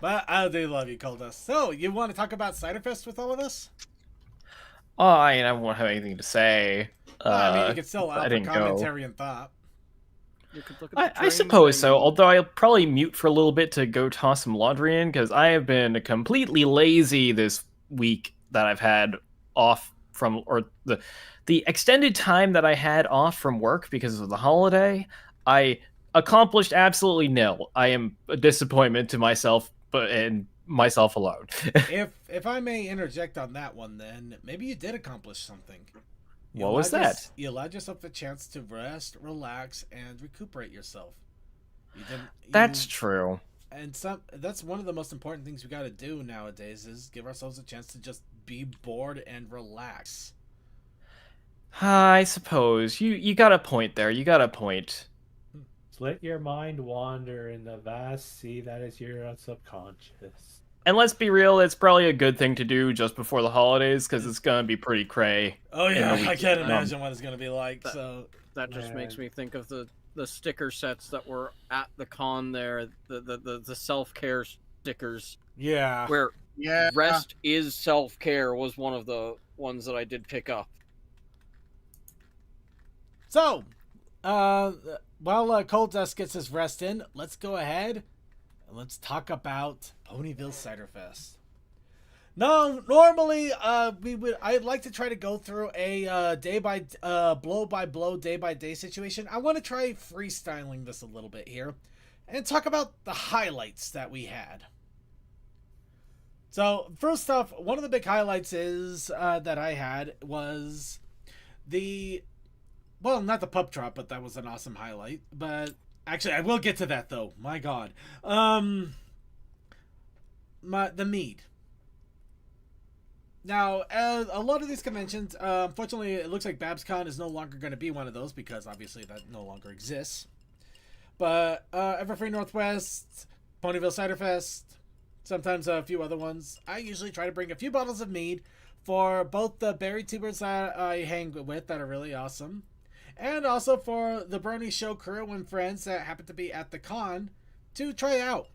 But I do love you, Coldust. So, you want to talk about Ciderfest with all of us? Oh, I won't have anything to say. Well, I mean, you could still I offer didn't go. commentary and thought. You could look at the I trains. suppose so, although I'll probably mute for a little bit to go toss some laundry in, because I have been completely lazy this week that I've had off from, or the extended time that I had off from work because of the holiday. I accomplished absolutely nil. I am a disappointment to myself, and myself alone. If I may interject on that one, then maybe you did accomplish something. What was that? You allowed yourself the chance to rest, relax, and recuperate yourself. You didn't. That's true. And that's one of the most important things we got to do nowadays is give ourselves a chance to just be bored and relax. I suppose you got a point there. You got a point. Let your mind wander in the vast sea that is your subconscious. And let's be real, it's probably a good thing to do just before the holidays because it's gonna be pretty cray. Oh yeah, I can't imagine what it's gonna be like. That just makes me think of the sticker sets that were at the con there, the self-care stickers. Yeah. Where rest is self-care was one of the ones that I did pick up. So, while Cold Dust gets his rest in, let's go ahead and let's talk about Ponyville Ciderfest. No, normally I'd like to try to go through a blow by blow, day by day situation. I want to try freestyling this a little bit here and talk about the highlights that we had. So first off, one of the big highlights is that I had was not the pub trot, but that was an awesome highlight. But actually, I will get to that though. My God, the mead. Now, a lot of these conventions, unfortunately, it looks like BabsCon is no longer going to be one of those because obviously that no longer exists. But Everfree Northwest, Ponyville Ciderfest, sometimes a few other ones. I usually try to bring a few bottles of mead for both the berry tubers that I hang with that are really awesome, and also for the Brony show crew and friends that happen to be at the con to try out.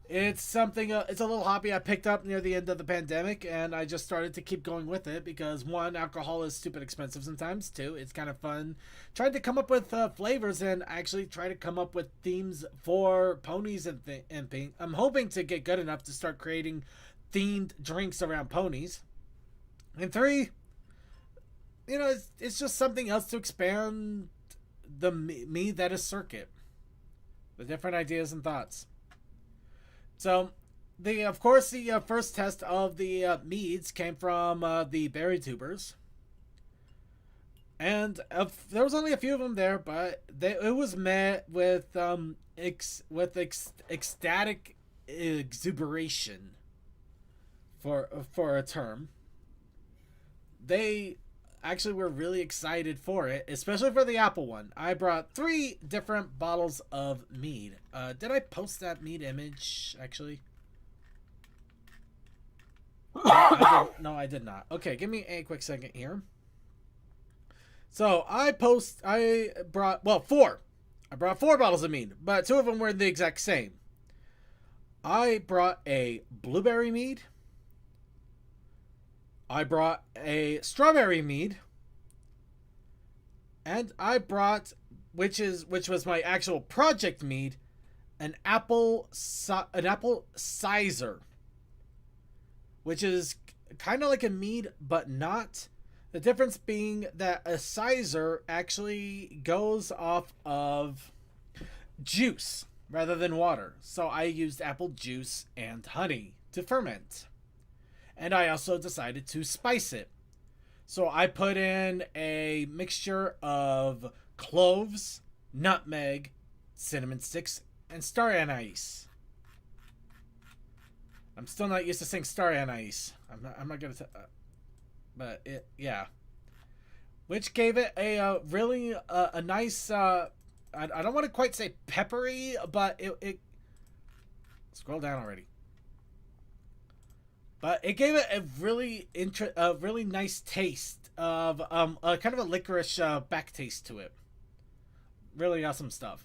It's something, it's a little hobby I picked up near the end of the pandemic, and I just started to keep going with it because, one, alcohol is stupid expensive sometimes. Two, it's kind of fun. Tried to come up with flavors and actually try to come up with themes for ponies and things. I'm hoping to get good enough to start creating themed drinks around ponies. And three, it's just something else to expand the me that is circuit. The different ideas and thoughts. So, the first test of the meads came from the berry tubers, and there was only a few of them there, but it was met with ecstatic exuberation for a term. They actually were really excited for it, especially for the apple one. I brought 3 different bottles of mead. Did I post that mead image, actually? No, I did not. Okay, give me a quick second here. So, I brought 4. I brought 4 bottles of mead, but 2 of them were the exact same. I brought a blueberry mead. I brought a strawberry mead, and I brought, which was my actual project mead, an apple cider, which is kind of like a mead but not. The difference being that a cider actually goes off of juice rather than water. So I used apple juice and honey to ferment. And I also decided to spice it. So I put in a mixture of cloves, nutmeg, cinnamon sticks, and star anise. I'm still not used to saying star anise. I'm not gonna. Yeah. Which gave it a really a nice. I don't want to quite say peppery, but it. Scroll down already. But it gave it a really nice taste of a kind of a licorice back taste to it. Really awesome stuff.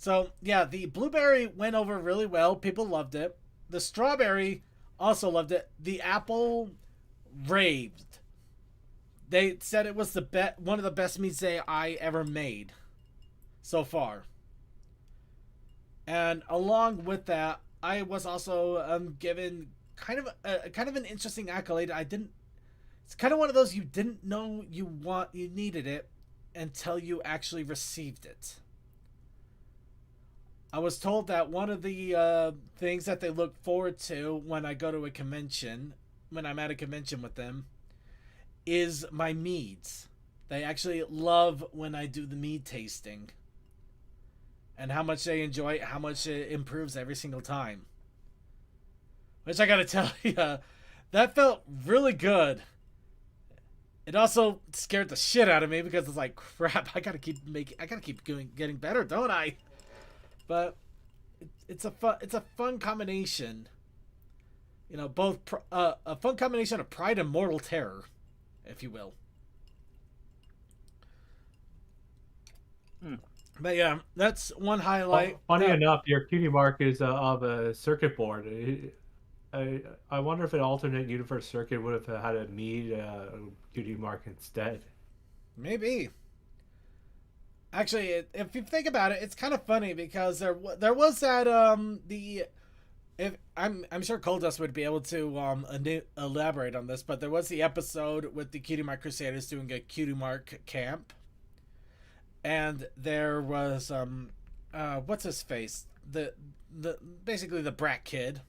So yeah, the blueberry went over really well. People loved it. The strawberry also loved it. The apple raved. They said it was one of the best meats I ever made so far. And along with that, I was also given kind of an interesting accolade. It's kind of one of those you didn't know you needed it until you actually received it. I was told that one of the things that they look forward to when I go to a convention, when I'm at a convention with them, is my meads. They actually love when I do the mead tasting. And how much they enjoy it, how much it improves every single time. Which I gotta tell you, that felt really good. It also scared the shit out of me because it's like, crap, I gotta keep getting better, don't I? But it's a fun combination. You know, both a fun combination of pride and mortal terror, if you will. But yeah, that's one highlight. Funny enough, your cutie mark is of a circuit board. I wonder if an alternate universe circuit would have had a mead cutie mark instead. Maybe. Actually, if you think about it, it's kind of funny because there was that I'm sure Coldust would be able to elaborate on this, but there was the episode with the Cutie Mark Crusaders doing a Cutie Mark camp. And there was what's his face? The basically the brat kid.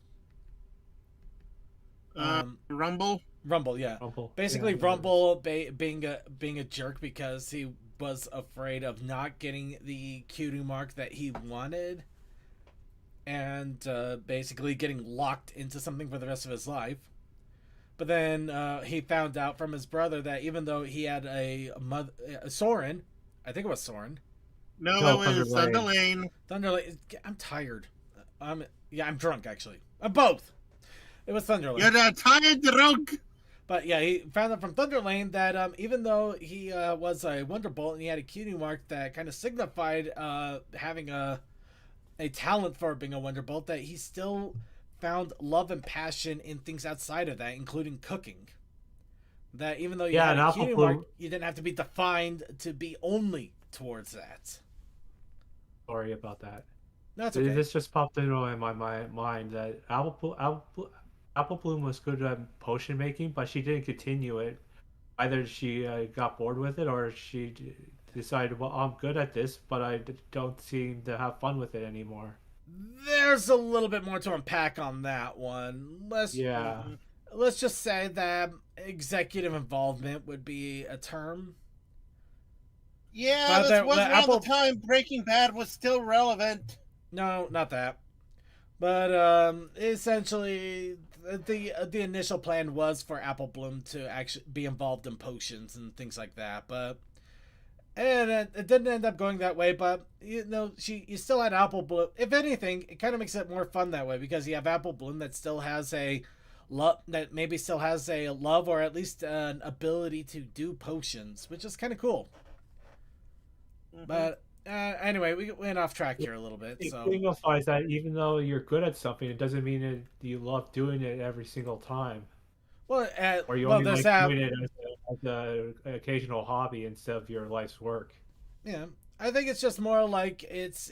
Rumble. Rumble, yeah. Rumble. Basically, Yeah, Rumble being a jerk because he was afraid of not getting the cutie mark that he wanted, and basically getting locked into something for the rest of his life. But then he found out from his brother that even though he had a Soren. I think it was Soren. No, it was Thunderlane. Thunderlane. I'm tired. I'm drunk, actually. I'm both. It was Thunderlane. You're tired drunk. But yeah, he found out from Thunderlane that even though he was a Wonderbolt and he had a cutie mark that kind of signified having a talent for being a Wonderbolt, that he still found love and passion in things outside of that, including cooking. That even though you had a cutie mark, you didn't have to be defined to be only towards that. Sorry about that. That's okay. This just popped into my mind that Apple Bloom was good at potion making, but she didn't continue it. Either she got bored with it, or she decided, well, I'm good at this, but I don't seem to have fun with it anymore. There's a little bit more to unpack on that one. Let's just say that executive involvement would be a term. Yeah, this was around the time Breaking Bad was still relevant. No, not that. But essentially, the initial plan was for Apple Bloom to actually be involved in potions and things like that. But it didn't end up going that way. But you still had Apple Bloom. If anything, it kind of makes it more fun that way because you have Apple Bloom that still has a love, or at least an ability to do potions, which is kind of cool. Mm-hmm. But anyway, we went off track here a little bit. It so signifies that even though you're good at something, it doesn't mean that you love doing it every single time. Well, or you only like doing it as an occasional hobby instead of your life's work. Yeah, I think it's just more like it's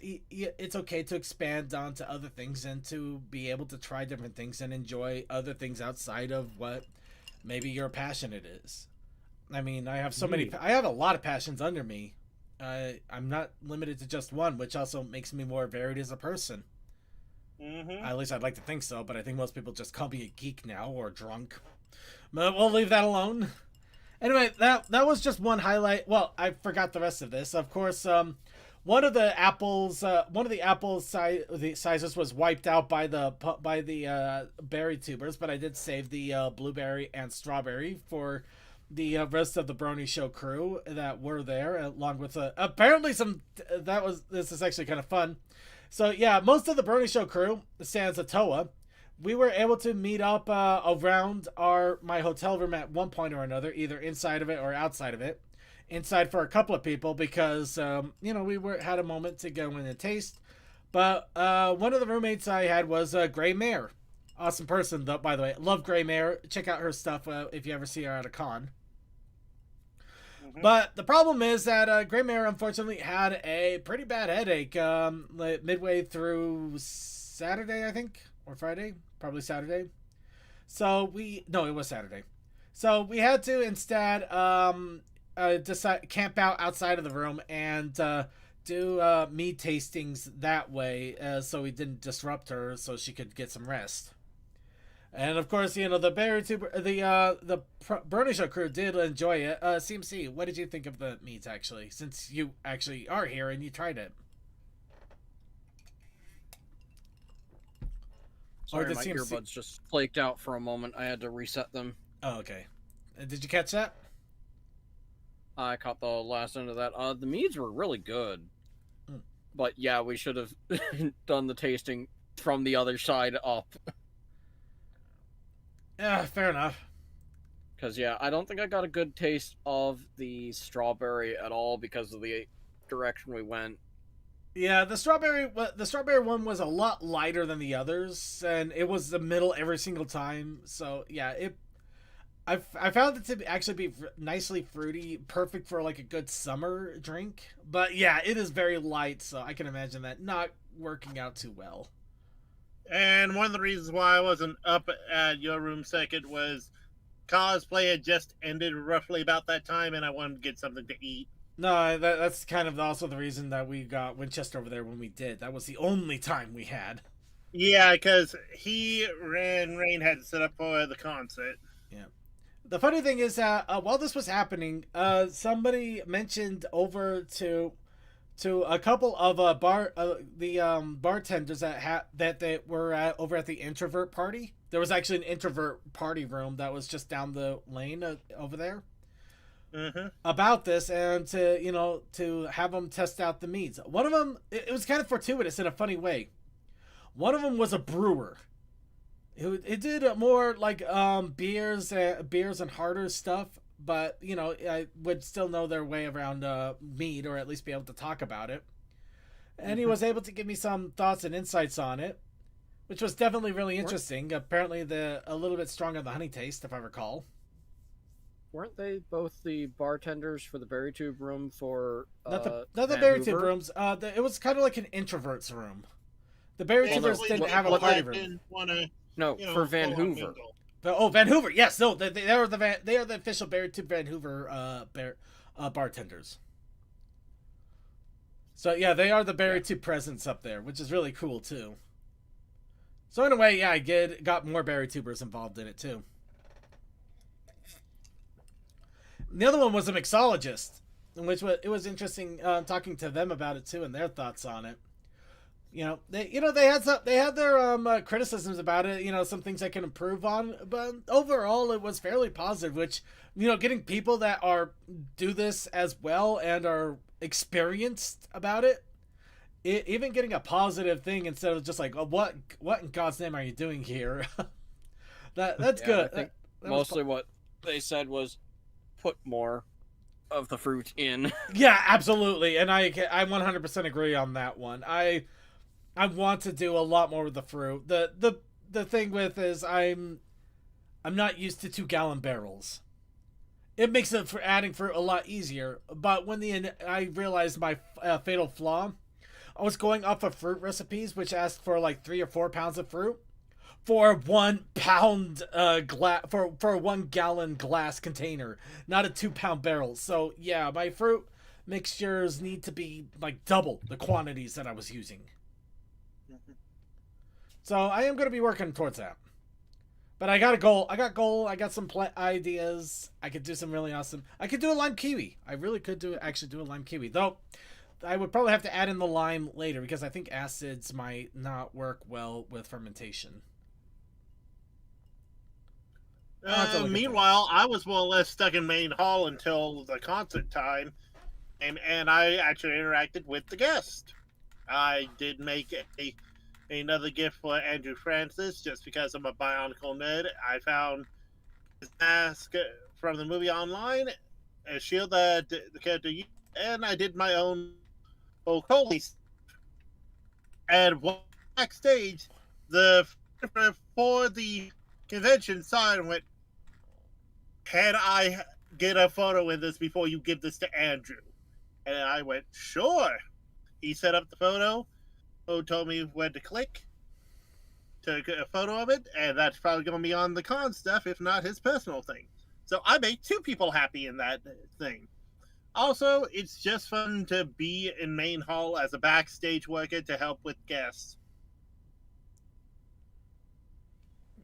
okay to expand onto other things and to be able to try different things and enjoy other things outside of what maybe your passion it is. I mean, I have a lot of passions under me. I'm not limited to just one, which also makes me more varied as a person. Mm-hmm. At least I'd like to think so, but I think most people just call me a geek now or drunk. But we'll leave that alone. Anyway, that was just one highlight. Well, I forgot the rest of this. Of course, one of the sizes was wiped out by the berry tubers, but I did save the blueberry and strawberry for the rest of the Brony show crew that were there, along with apparently this is actually kind of fun. So yeah, most of the Brony show crew, sans Atoa, we were able to meet up around my hotel room at one point or another, either inside of it or outside of it. Inside for a couple of people because we had a moment to go in and taste. But one of the roommates I had was Gray Mare. Awesome person, though, by the way. Love Gray Mare. Check out her stuff if you ever see her at a con. But the problem is that Gray Mare unfortunately had a pretty bad headache midway through Saturday, I think, or Friday, probably Saturday. So it was Saturday. So we had to instead decide camp out outside of the room and do mead tastings that way, so we didn't disrupt her, so she could get some rest. And of course, the Brony Show crew did enjoy it. CMC, what did you think of the meats, actually, since you actually are here and you tried it? Sorry, my earbuds just flaked out for a moment. I had to reset them. Oh, okay. Did you catch that? I caught the last end of that. The meads were really good. But yeah, we should have done the tasting from the other side up. Yeah, fair enough. Because, yeah, I don't think I got a good taste of the strawberry at all because of the direction we went. Yeah, the strawberry one was a lot lighter than the others, and it was the middle every single time. So, yeah, I found it to actually be nicely fruity, perfect for like a good summer drink. But yeah, it is very light, so I can imagine that not working out too well. And one of the reasons why I wasn't up at your room second was cosplay had just ended roughly about that time, and I wanted to get something to eat. No, that's kind of also the reason that we got Winchester over there when we did. That was the only time we had. Yeah, because Rain had to set up for the concert. Yeah. The funny thing is that while this was happening, somebody mentioned over to a couple of bartenders that they were over at the introvert party. There was actually an introvert party room that was just down the lane over there. Mm-hmm. About this, and to have them test out the meads. One of them, it was kind of fortuitous in a funny way. One of them was a brewer. It did more like beers and harder stuff, but I would still know their way around mead, or at least be able to talk about it. And he was able to give me some thoughts and insights on it, which was definitely really interesting. Apparently, a little bit strong on the honey taste, if I recall. Weren't they both the bartenders for the Berry Tube room for not the Berry Tube rooms? It was kind of like an introvert's room. The Berry Tubers didn't have a party room. No, for Van Hoover. Van Hoover. Yes, no, they are the official Berry Tube Van Hoover bartenders. So yeah, they are the Berry Tube presence up there, which is really cool too. So in a way, yeah, I got more Berry Tubers involved in it too. The other one was a mixologist, it was interesting talking to them about it too and their thoughts on it. They had their criticisms about it. Some things I can improve on, but overall it was fairly positive. Which getting people that do this as well and are experienced about it, even getting a positive thing instead of just like, oh, what in God's name are you doing here? That's good. I think mostly what they said was put more of the fruit in. Yeah, absolutely, and I 100% agree on that one. I want to do a lot more with the fruit. The thing with is I'm not used to 2-gallon barrels. It makes it for adding fruit a lot easier. But when I realized my fatal flaw, I was going off of fruit recipes, which asked for like 3 or 4 pounds of fruit for 1 pound for a 1-gallon glass container, not a 2-pound barrel. So yeah, my fruit mixtures need to be like double the quantities that I was using. So I am going to be working towards that. But I got a goal. I got some ideas. I could do some really awesome. I could do a lime kiwi. I really could do a lime kiwi. Though I would probably have to add in the lime later because I think acids might not work well with fermentation. Meanwhile, I was more or less stuck in main hall until the concert time, and I actually interacted with the guest. I did make another gift for Andrew Francis just because I'm a Bionicle nerd. I found his mask from the movie online, a shield that the character used, and I did my own Holy. and backstage, the for the convention saw it and went, "Can I get a photo with this before you give this to Andrew?" And I went, "Sure." He set up the photo. Who told me where to click to get a photo of it, and that's probably going to be on the con stuff, if not his personal thing. So I made 2 people happy in that thing. Also, it's just fun to be in main hall as a backstage worker to help with guests.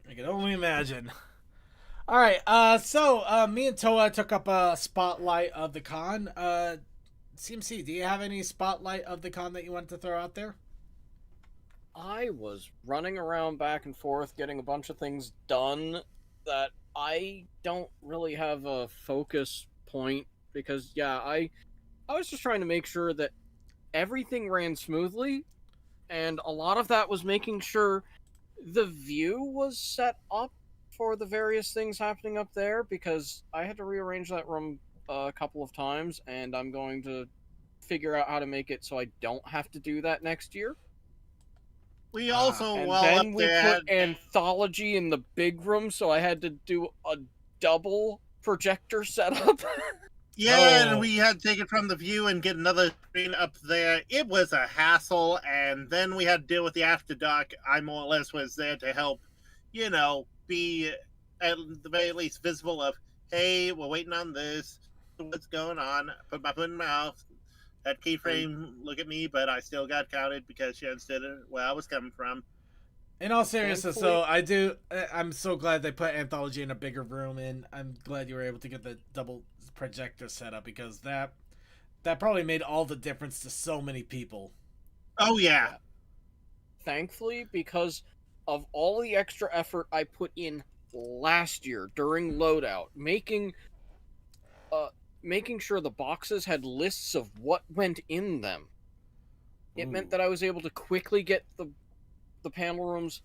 I can only imagine. All right, so me and Toa took up a spotlight of the con. CMC, do you have any spotlight of the con that you wanted to throw out there? I was running around back and forth getting a bunch of things done that I don't really have a focus point because I was just trying to make sure that everything ran smoothly, and a lot of that was making sure the view was set up for the various things happening up there, because I had to rearrange that room a couple of times, and I'm going to figure out how to make it so I don't have to do that next year. We also, And while then up we there, put anthology in the big room, so I had to do a double projector setup. yeah, and we had to take it from the view and get another screen up there. It was a hassle, and then we had to deal with the after dark. I more or less was there to help, be at the very least visible of, hey, we're waiting on this. What's going on? Put my foot in my mouth. That keyframe, look at me, but I still got counted because she understood where I was coming from. In all seriousness, so I'm so glad they put anthology in a bigger room, and I'm glad you were able to get the double projector set up, because that probably made all the difference to so many people. Oh, yeah. Thankfully, because of all the extra effort I put in last year during loadout, making sure the boxes had lists of what went in them. It meant that I was able to quickly get the panel rooms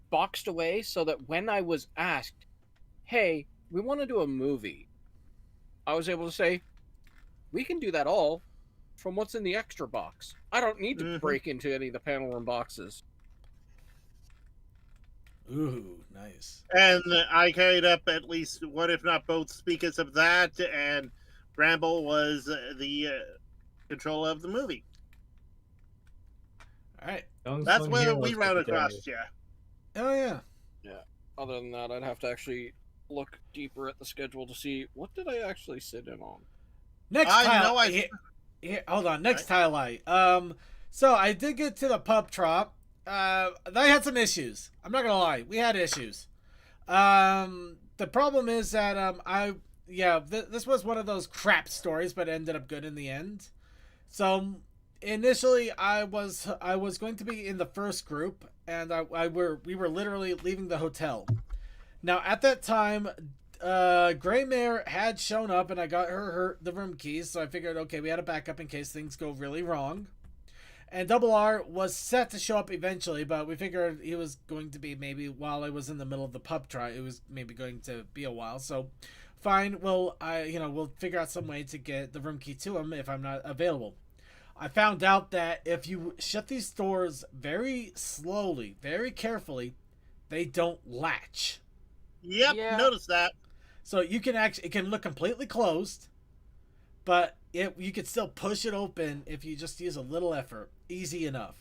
boxed away so that when I was asked, hey, we want to do a movie, I was able to say, we can do that all from what's in the extra box. I don't need to break into any of the panel room boxes. Ooh, nice. And I carried up at least one, if not both, speakers of that, and Bramble was the controller of the movie. All right. That's where we ran across, yeah. Oh, yeah. Yeah. Other than that, I'd have to actually look deeper at the schedule to see what did I actually sit in on. Next hold on. Next highlight. So I did get to the pub trop. I had some issues. I'm not gonna lie. We had issues. The problem is that this was one of those crap stories, but it ended up good in the end. So initially, I was going to be in the first group, and we were literally leaving the hotel. Now at that time, Grey Mare had shown up, and I got her the room keys, so I figured, okay, we had a backup in case things go really wrong. And Double R was set to show up eventually, but we figured he was going to be maybe while I was in the middle of the pub try. It was maybe going to be a while, so fine. We'll figure out some way to get the room key to him if I'm not available. I found out that if you shut these doors very slowly, very carefully, they don't latch. Yep, Yeah. Notice that. So you can it can look completely closed, but you could still push it open if you just use a little effort. Easy enough.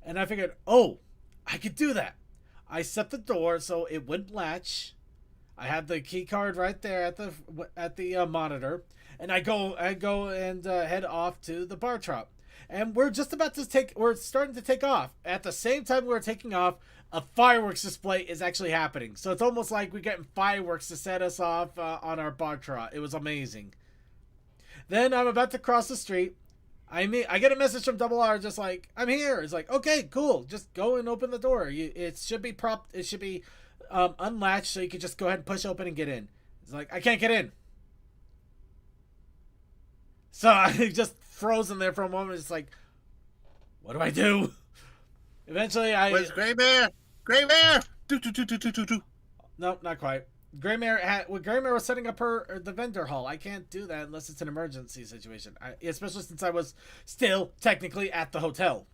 And I figured, I could do that. I set the door so it wouldn't latch. I had the key card right there at the monitor, and I go and head off to the bar trop. And we're starting to take off. At the same time we're taking off, a fireworks display is actually happening. So it's almost like we're getting fireworks to set us off on our bar trot. It was amazing. Then I'm about to cross the street. I get a message from Double R just like, I'm here. It's like, okay, cool. Just go and open the door. It should be propped. It should be unlatched, so you can just go ahead and push open and get in. It's like, I can't get in. So I just frozen there for a moment. It's like, what do I do? Eventually, Where's Grey Mare? Grey Mare! No, not quite. Grey Mare was setting up the vendor hall. I can't do that unless it's an emergency situation, especially since I was still technically at the hotel.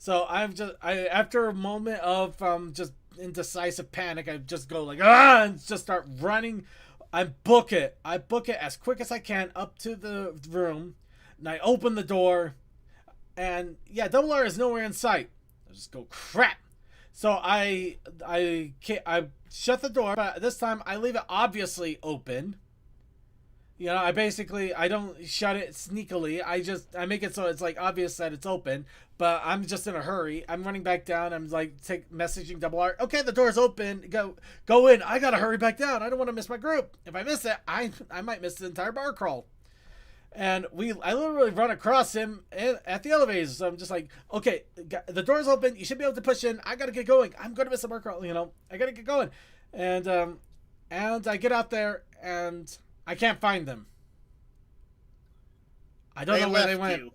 So after a moment of just indecisive panic, I just go like and just start running. I book it as quick as I can up to the room, and I open the door, and yeah, Double R is nowhere in sight. I just go crap. So I shut the door, but this time I leave it obviously open. You know, I don't shut it sneakily. I make it so it's like obvious that it's open, but I'm just in a hurry. I'm running back down. I'm like messaging Double R. Okay, the door's open. Go in. I gotta hurry back down. I don't want to miss my group. If I miss it, I might miss the entire bar crawl. And I literally run across him at the elevators. So I'm just like, okay, the door's open. You should be able to push in. I gotta get going. I'm gonna miss the bar crawl. You know, I gotta get going. And I get out there and I can't find them. I don't know where they went. You.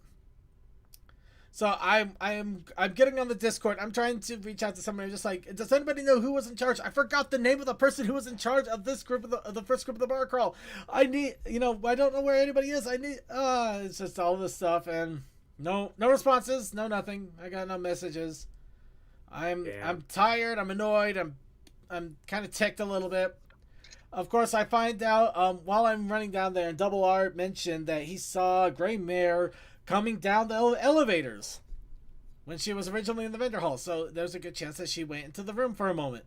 So I'm getting on the Discord. I'm trying to reach out to somebody. I'm just like, does anybody know who was in charge? I forgot the name of the person who was in charge of this group of the first group of the bar crawl. I need, I don't know where anybody is. It's just all this stuff and no responses, no nothing. I got no messages. I'm tired. I'm annoyed. I'm kind of ticked a little bit. Of course, I find out while I'm running down there, and Double R mentioned that he saw Gray Mare coming down the elevators when she was originally in the vendor hall. So there's a good chance that she went into the room for a moment.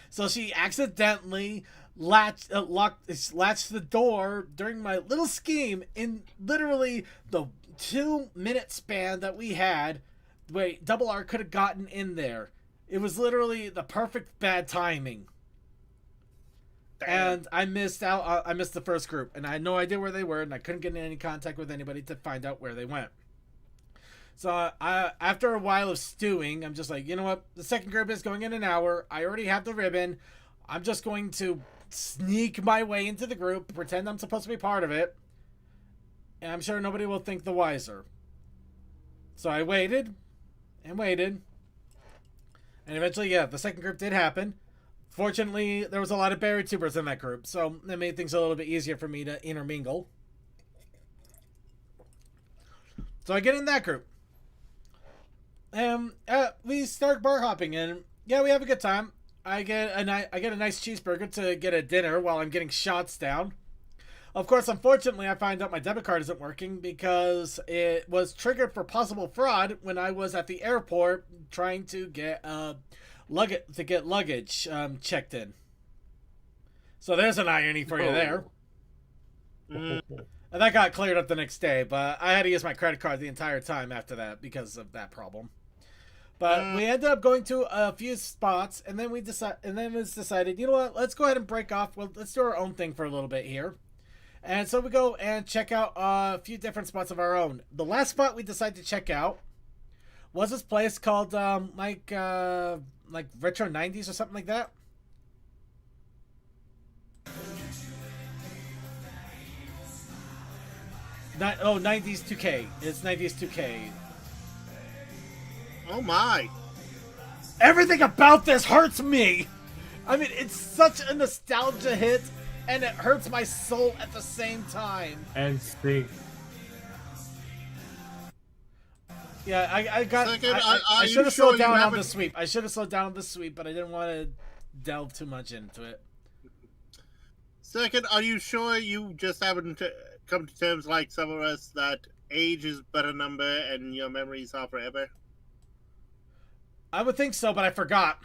So she accidentally latched the door during my little scheme in literally the 2-minute span that we had. Wait, Double R could have gotten in there. It was literally the perfect bad timing. And I missed out. I missed the first group, and I had no idea where they were, and I couldn't get in any contact with anybody to find out where they went. So after a while of stewing, I'm just like, you know what? The second group is going in an hour. I already have the ribbon. I'm just going to sneak my way into the group, pretend I'm supposed to be part of it, and I'm sure nobody will think the wiser. So I waited and waited, and eventually, yeah, the second group did happen. Fortunately, there was a lot of berry tubers in that group, so that made things a little bit easier for me to intermingle. So I get in that group. We start bar hopping, and yeah, we have a good time. I get a nice cheeseburger to get a dinner while I'm getting shots down. Of course, unfortunately, I find out my debit card isn't working because it was triggered for possible fraud when I was at the airport trying to get luggage checked in. So there's an irony for you there. And that got cleared up the next day, but I had to use my credit card the entire time after that because of that problem. But we ended up going to a few spots, and then it was decided, you know what, let's go ahead and break off. Well, let's do our own thing for a little bit here. And so we go and check out a few different spots of our own. The last spot we decided to check out was this place called like retro 90s or something like that. 90s 2K. It's 90s 2K. Oh my. Everything about this hurts me. I mean, it's such a nostalgia hit, and it hurts my soul at the same time. And Sting. Yeah, I should have slowed down on the sweep. I should have slowed down on the sweep, but I didn't want to delve too much into it. Second, are you sure you just haven't come to terms like some of us that age is but a number and your memories are forever? I would think so, but I forgot.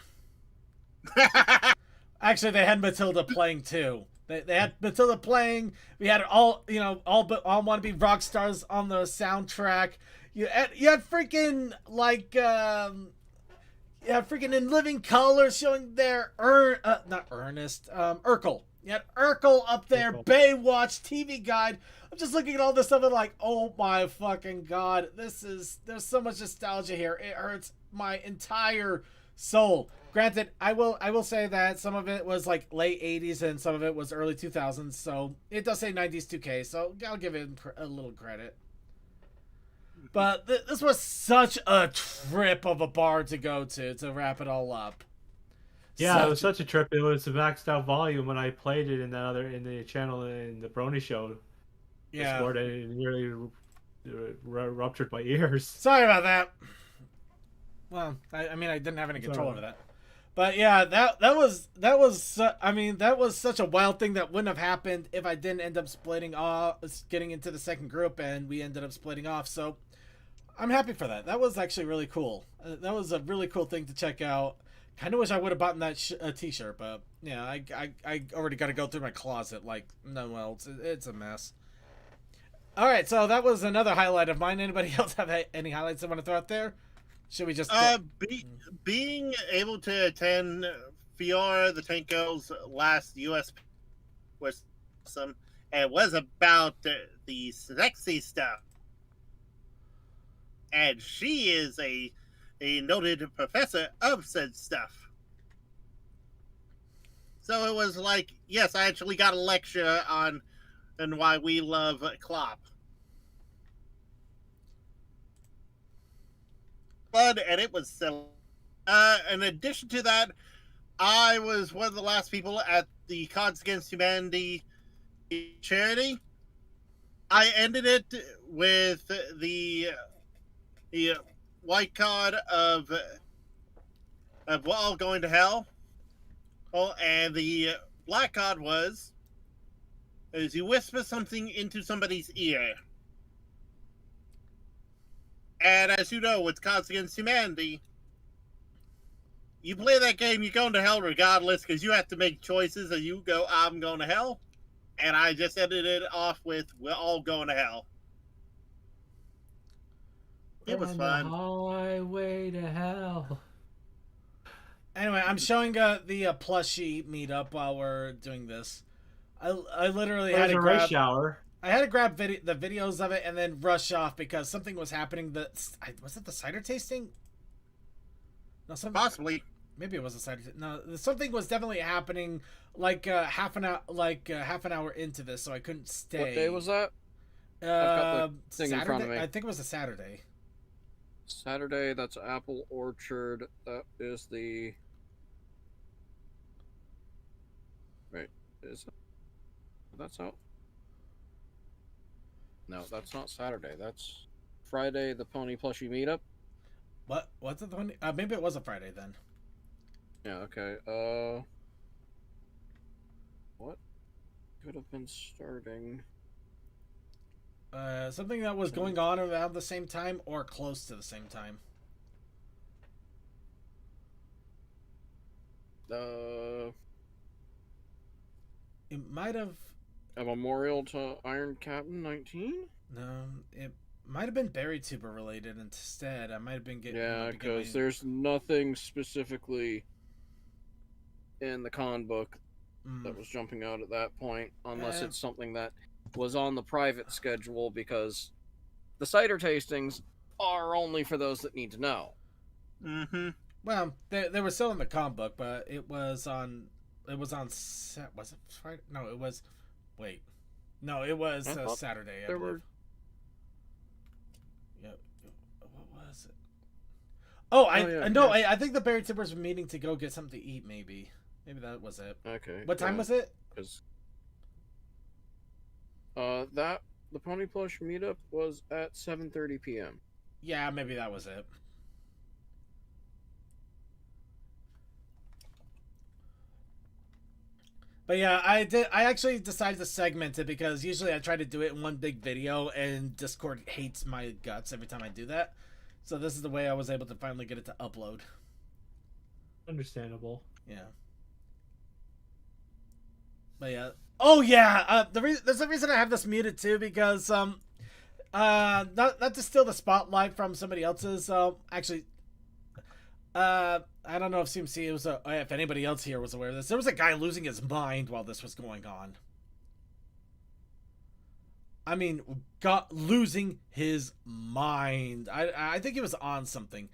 Actually, they had Matilda playing too. They had Matilda playing. We had all want to be rock stars on the soundtrack. You had freaking freaking In Living Color showing their not Ernest, Urkel. You had Urkel up there, Baywatch, TV Guide. I'm just looking at all this stuff and like, oh my fucking god, there's so much nostalgia here. It hurts my entire soul. Granted, I will say that some of it was like late 80s and some of it was early 2000s, so it does say 90s 2K, so I'll give it a little credit. But this was such a trip of a bar to go to wrap it all up. Yeah, it was such a trip. It was a maxed out volume when I played it in the channel in the Brony show. Yeah, it nearly ruptured my ears. Sorry about that. Well, I mean, I didn't have any It's control alright. over that. But yeah, that was I mean, that was such a wild thing that wouldn't have happened if I didn't end up splitting off, getting into the second group, and we ended up splitting off. So I'm happy for that. That was actually really cool. That was a really cool thing to check out. Kind of wish I would have bought that t-shirt, but yeah, I already got to go through my closet. Like, no, well, it's a mess. All right, so that was another highlight of mine. Anybody else have any highlights they want to throw out there? Should we just? Being able to attend Fiora the Tank Girl's last U.S. was awesome, and it was about the sexy stuff. And she is a noted professor of said stuff. So it was like, yes, I actually got a lecture on why we love Klopp. Fun, and it was silly. In addition to that, I was one of the last people at the Cards Against Humanity charity. I ended it with the white card of we're all going to hell. Oh, and the black card was as you whisper something into somebody's ear. And as you know, with Cards Against Humanity, you play that game, you're going to hell regardless, because you have to make choices, and you go, I'm going to hell. And I just ended it off with, we're all going to hell. It was fun. Highway to hell. Anyway, I'm showing the plushie meetup while we're doing this. I literally had There's to a grab. rush hour. I had to grab the videos of it and then rush off because something was happening. Was it the cider tasting? No, something. Possibly. Maybe it was a cider. No, something was definitely happening. Like half an hour into this, so I couldn't stay. What day was that? I've got the thing Saturday? in front of me. I think it was a Saturday. Saturday, that's Apple Orchard. That is the. Wait, is that's out? No, that's not Saturday. That's Friday, the Pony Plushie meetup. What? What's it the one? Maybe it was a Friday then. Yeah. Okay. What could have been starting? Something that was going on around the same time or close to the same time. It might have. A memorial to Iron Captain 19? No, it might have been Berry Tuber related instead. I might have been getting. Yeah, because there's nothing specifically in the con book that was jumping out at that point, unless it's something that was on the private schedule, because the cider tastings are only for those that need to know. Mm-hmm. Well, they were still in the con book, but it was on. It was on. Was it Friday? No, it was. Wait, no, it was Saturday. I believe. Yeah, what was it? I think the Berry Tippers were meeting to go get something to eat. Maybe that was it. Okay. What time was it? Because the Pony Plush meetup was at 7:30 p.m. Yeah, maybe that was it. But yeah, I actually decided to segment it because usually I try to do it in one big video, and Discord hates my guts every time I do that. So this is the way I was able to finally get it to upload. Understandable. Yeah. But yeah. Oh yeah. There's a reason I have this muted too, because not to steal the spotlight from somebody else's. Actually. I don't know if CMC was if anybody else here was aware of this. There was a guy losing his mind while this was going on. I mean, losing his mind. I think he was on something,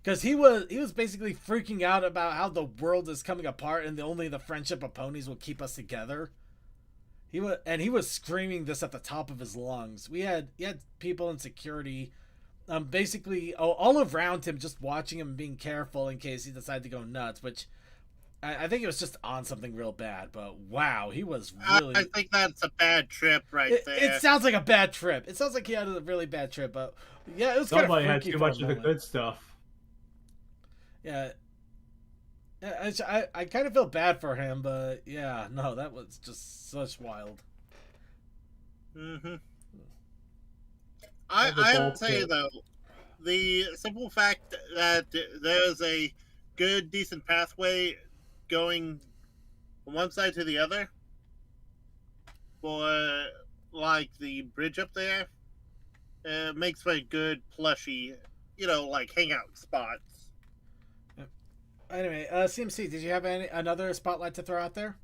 because he was basically freaking out about how the world is coming apart and only the friendship of ponies will keep us together. He was screaming this at the top of his lungs. He had people in security. Basically, all around him, just watching him, being careful in case he decided to go nuts. Which I think it was just on something real bad. But wow, he was really. I think that's a bad trip there. It sounds like a bad trip. It sounds like he had a really bad trip. But yeah, it was kind of freaky. Somebody had too much of the good stuff. Yeah. I kind of feel bad for him, but yeah, no, that was just such wild. Mm-hmm. Yeah, the I ball would say pit. though, the simple fact that there's a good, decent pathway going from one side to the other for like the bridge up there makes for a good plushy, like hangout spots. Anyway, CMC, did you have another spotlight to throw out there?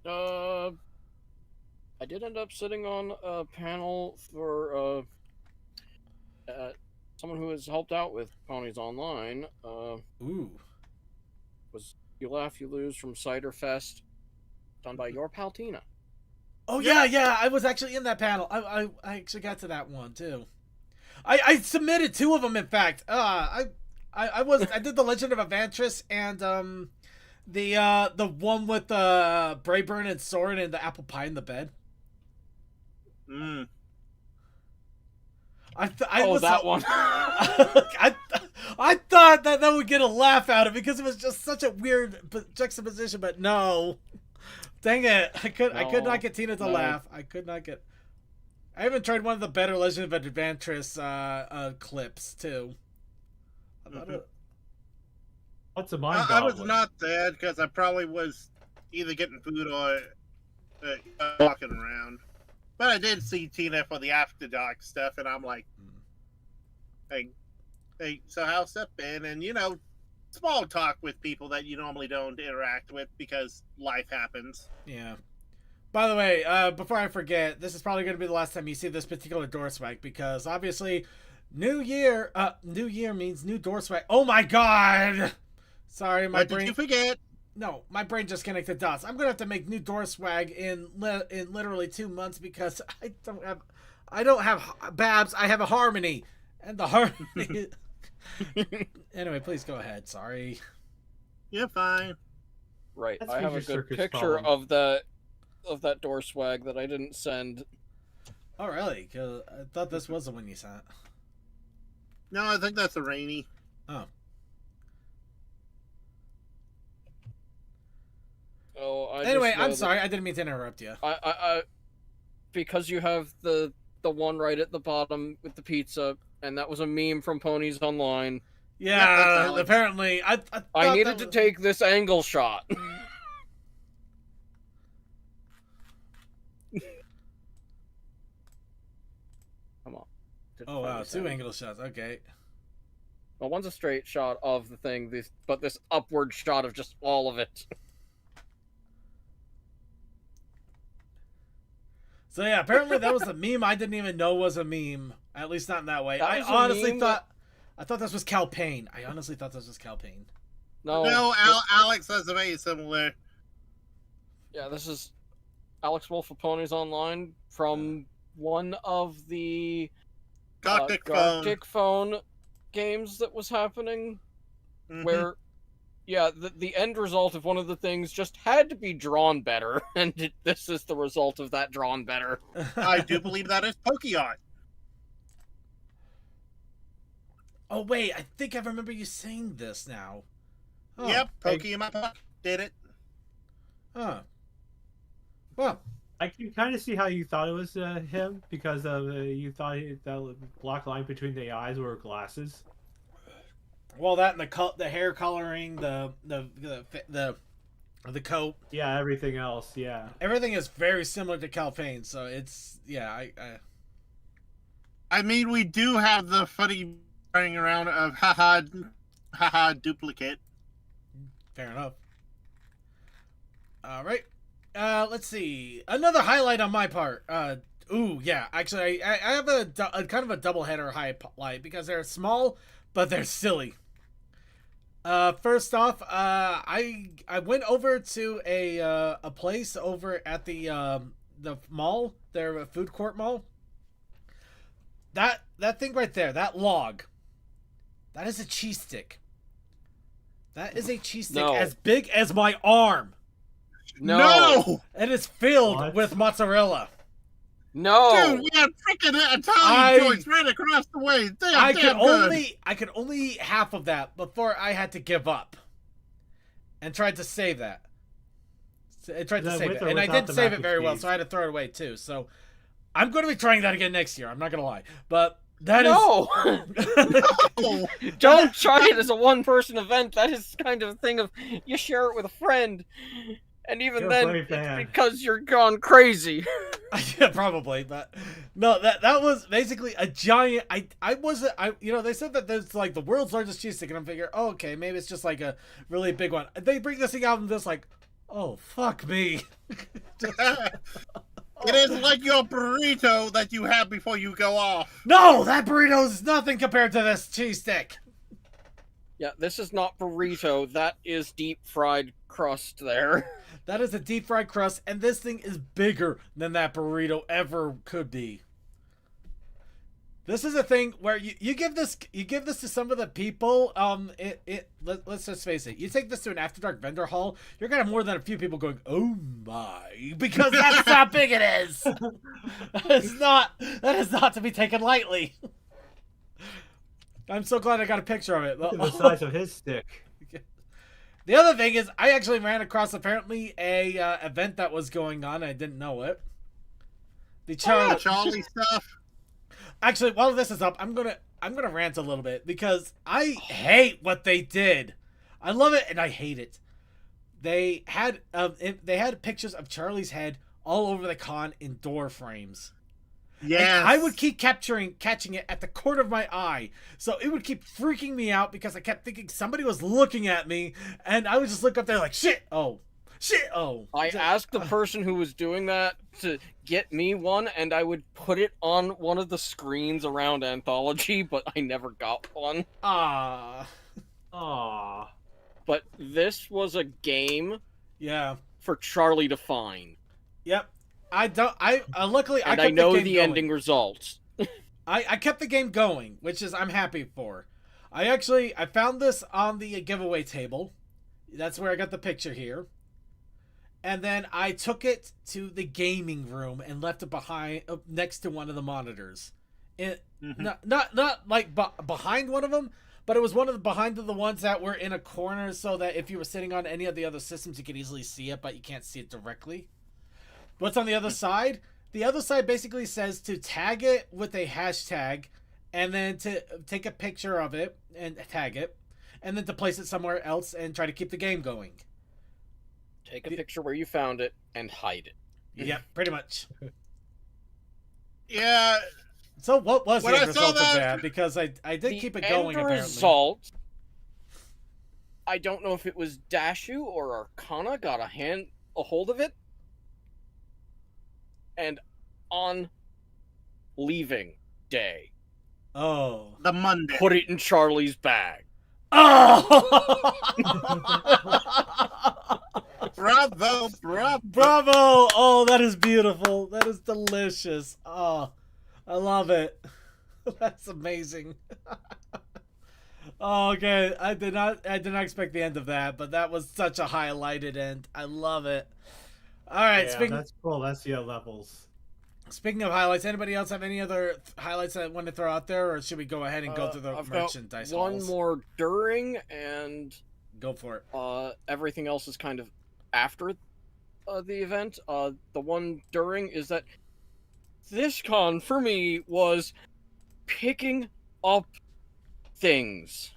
I did end up sitting on a panel for someone who has helped out with Ponies Online. Ooh. Was You Laugh, You Lose from Ciderfest, done by your pal Tina. Oh yeah, I was actually in that panel. I actually got to that one too. I submitted 2 of them, in fact. I did the Legend of Evantris and the one with the Brayburn and Soren and the apple pie in the bed. Mm. That one. I thought that would get a laugh out of it because it was just such a weird juxtaposition, but no. Dang it! I could not get Tina to laugh. I could not get. I even tried one of the better Legend of Adventures clips too. What's a mind I was goblin? not there because I probably was either getting food or walking around. But I did see Tina for the After Dark stuff, and I'm like, hey, so how's that been? And small talk with people that you normally don't interact with because life happens. Yeah. By the way, before I forget, this is probably going to be the last time you see this particular door swag because obviously, New Year means new door swag. Oh my God! Sorry, my brain. Did you forget? No, my brain just connected dots. I'm gonna have to make new door swag in literally 2 months because I don't have Babs. I have a Harmony, and the Harmony. Anyway, please go ahead. Sorry. You're fine. Right, That's I have a Future good Circus picture problem. of that door swag that I didn't send. Oh really? 'Cause I thought this was the one you sent. No, I think that's a rainy. Oh. Anyway, I'm sorry. I didn't mean to interrupt you. I because you have the one right at the bottom with the pizza, and that was a meme from Ponies Online. Yeah, apparently. I needed to take this angle shot. Come on. Oh wow, 2 angle shots. Okay. Well, one's a straight shot of the thing, but this upward shot of just all of it. So yeah, apparently that was a meme I didn't even know was a meme. At least not in that way. That I was a honestly meme I thought this was Cal Payne. I honestly thought this was Cal Payne. No, Alex has a very similar. Yeah, this is Alex Wolf of Ponies Online from one of the Galactic Phone games that was happening, Mhm. where, yeah, the end result of one of the things just had to be drawn better, and this is the result of that drawn better. I do believe that is Pokemon. Oh wait, I think I remember you saying this now. Oh, Yep, Pokemon did it. Huh. Well, I can kind of see how you thought it was him because you thought that black line between the eyes were glasses. well, that and the hair coloring, the coat, Yeah, everything else, yeah. everything is very similar to Cal Payne. So it's I mean, we do have the funny running around of haha duplicate. Fair enough. All right. Let's see. Another highlight on my part. Ooh, yeah. Actually, I have a kind of a double header highlight because they're small, but they're silly. First off, I went over to a place over at the mall, their food court mall. That thing right there, that log, that is a cheese stick. That is a cheese stick as big as my arm. No! And it's filled What? with mozzarella. No. Dude, we had freaking I- Italian joints right across the way. They are I could damn good. only eat half of that before I had to give up, and tried to save that. I tried to Is that save with it, or and I without didn't the save mac it and very well, cheese? so I had to throw it away too. So I'm going to be trying that again next year. I'm not gonna lie, but that is No. Oh, Don't try it as a one-person event. That is kind of a thing of you share it with a friend, and even You're a then, brave it's man. because you're gone crazy. yeah, probably, but no, that was basically a giant. They said that there's like the world's largest cheese stick, and I'm figuring, oh, okay, maybe it's just like a really big one. They bring this thing out and just like, oh fuck me. it is like your burrito that you have before you go off. No, that burrito is nothing compared to this cheese stick. Yeah, this is not burrito. That is deep fried crust there. That is a deep fried crust, and this thing is bigger than that burrito ever could be. This is a thing where you give this to some of the people. Let's just face it. You take this to an After Dark vendor hall, you're gonna have more than a few people going, "Oh my," because that's how big it is. That is not to be taken lightly. I'm so glad I got a picture of it. Look at the size of his stick. The other thing is, I actually ran across apparently a event that was going on. I didn't know it. The Charlie stuff. Actually, while this is up, I'm gonna rant a little bit because I hate what they did. I love it and I hate it. They had pictures of Charlie's head all over the con in door frames. Yes. And I would keep catching it at the corner of my eye. So it would keep freaking me out because I kept thinking somebody was looking at me, and I would just look up there like, shit, oh. I asked the person who was doing that to get me one, and I would put it on one of the screens around Anthology, but I never got one. Ah. Aww. But this was a game Yeah. for Charlie to find. Yep. Luckily, And I I kept know the game the going. ending results. I kept the game going, which is I'm happy for. I found this on the giveaway table. That's where I got the picture here. And then I took it to the gaming room and left it behind next to one of the monitors. Not like behind one of them, but it was one of behind the ones that were in a corner so that if you were sitting on any of the other systems you could easily see it, but you can't see it directly. What's on the other side? The other side basically says to tag it with a hashtag and then to take a picture of it and tag it and then to place it somewhere else and try to keep the game going. Take a picture where you found it and hide it. Yep, pretty much. Yeah. So what was When the I end saw result of that- that? Because I did keep it going, end apparently. result, I don't know if it was Dashu or Arcana got a hold of it, and on leaving day, The Monday. put it in Charlie's bag. Oh! Bravo. Bravo! Oh, that is beautiful. That is delicious. Oh, I love it. That's amazing. Oh, okay. I did not expect the end of that, but that was such a highlighted end. I love it. All right, Yeah, that's cool. That's the levels. Speaking of highlights, anybody else have any other highlights that I want to throw out there, or should we go ahead and go through the I've merchandise got one halls? more during, and Go for it. everything else is kind of after the event. The one during is that this con for me was picking up things.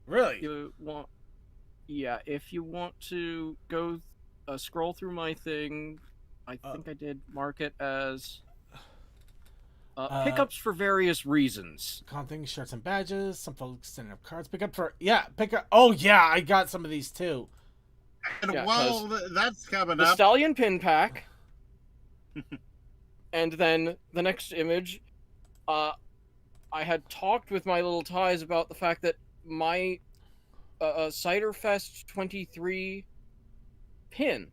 Really? If you want to go scroll through my thing, I think I did mark it as pickups for various reasons. Con things, shirts and badges. Some folks sending up cards. Pick up. Oh yeah, I got some of these too. And Yeah, well, that's coming The up. Stallion pin pack. And then the next image, I had talked with my little ties about the fact that my Ciderfest 23 pin,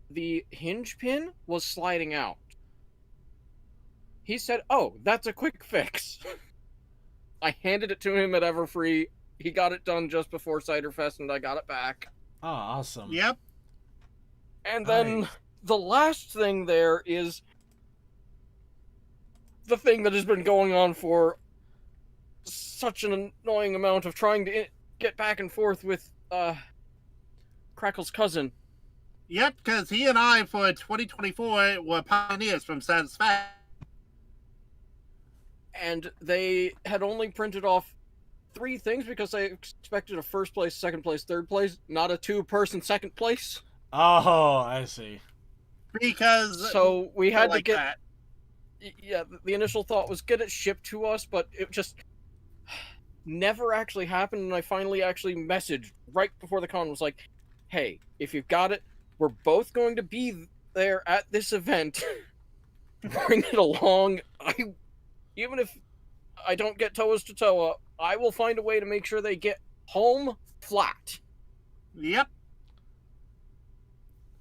the hinge pin, was sliding out. He said, "Oh, that's a quick fix." I handed it to him at Everfree. He got it done just before Ciderfest, and I got it back. Oh, awesome. Yep. And then Nice. the last thing there is the thing that has been going on for such an annoying amount of trying to get back and forth with Crackle's cousin. Yep, because he and I for 2024 were pioneers from Satisfaction. And they had only printed off 3 things because they expected a first place, second place, third place, not a 2-person second place. Oh, I see. Because so we had like to get that. Yeah, the initial thought was get it shipped to us, but it just never actually happened. And I finally actually messaged right before the con, was like, hey, if you've got it, we're both going to be there at this event. Bring it along. Even if I don't get Toa's to Toa, I will find a way to make sure they get home flat. Yep.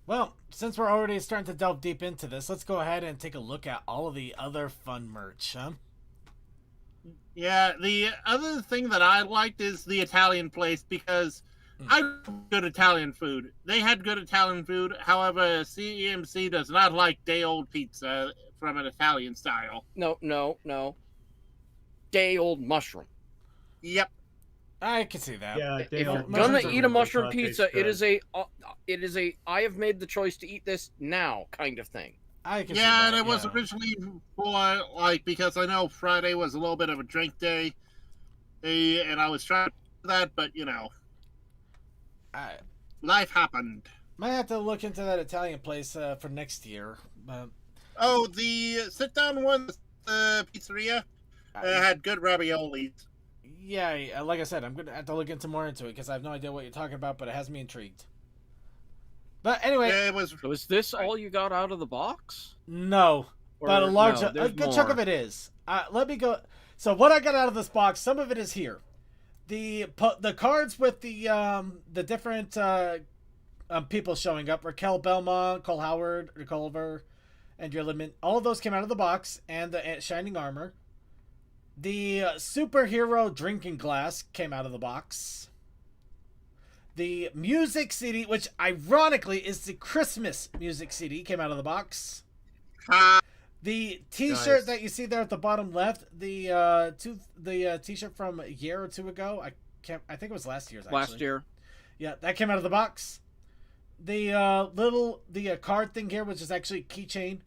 Well, since we're already starting to delve deep into this, let's go ahead and take a look at all of the other fun merch, huh? Yeah, the other thing that I liked is the Italian place, because I love good Italian food. They had good Italian food. However, CEMC does not like day-old pizza from an Italian style. No. Day-old mushroom. Yep. I can see that. Yeah, If they you're all- gonna mushrooms eat a does mushroom not taste pizza, good. it is a I have made the choice to eat this now kind of thing. I can see Yeah, that, and it was yeah. originally for, like, because I know Friday was a little bit of a drink day, and I was trying to do that, but, you know, life happened. Might have to look into that Italian place for next year. But Oh, the sit-down one, the pizzeria, had good raviolis. yeah, like I said, I'm going to have to look into more into it because I have no idea what you're talking about, but it has me intrigued. But anyway, It was So is this all you got out of the box? no. But a Or large, no, a there's good chunk more. of it is. Let me go. So what I got out of this box, some of it is here. The cards with the different people showing up: Raquel Belmont, Cole Howard, Recolver, and your limit. All of those came out of the box, and the shining armor. The superhero drinking glass came out of the box. The music CD, which ironically is the Christmas music CD, came out of the box. The T-shirt Nice. that you see there at the bottom left, the T-shirt from a year or two ago. I think it was last year's. Actually. Last year. Yeah, that came out of the box. The card thing here, which is actually keychain,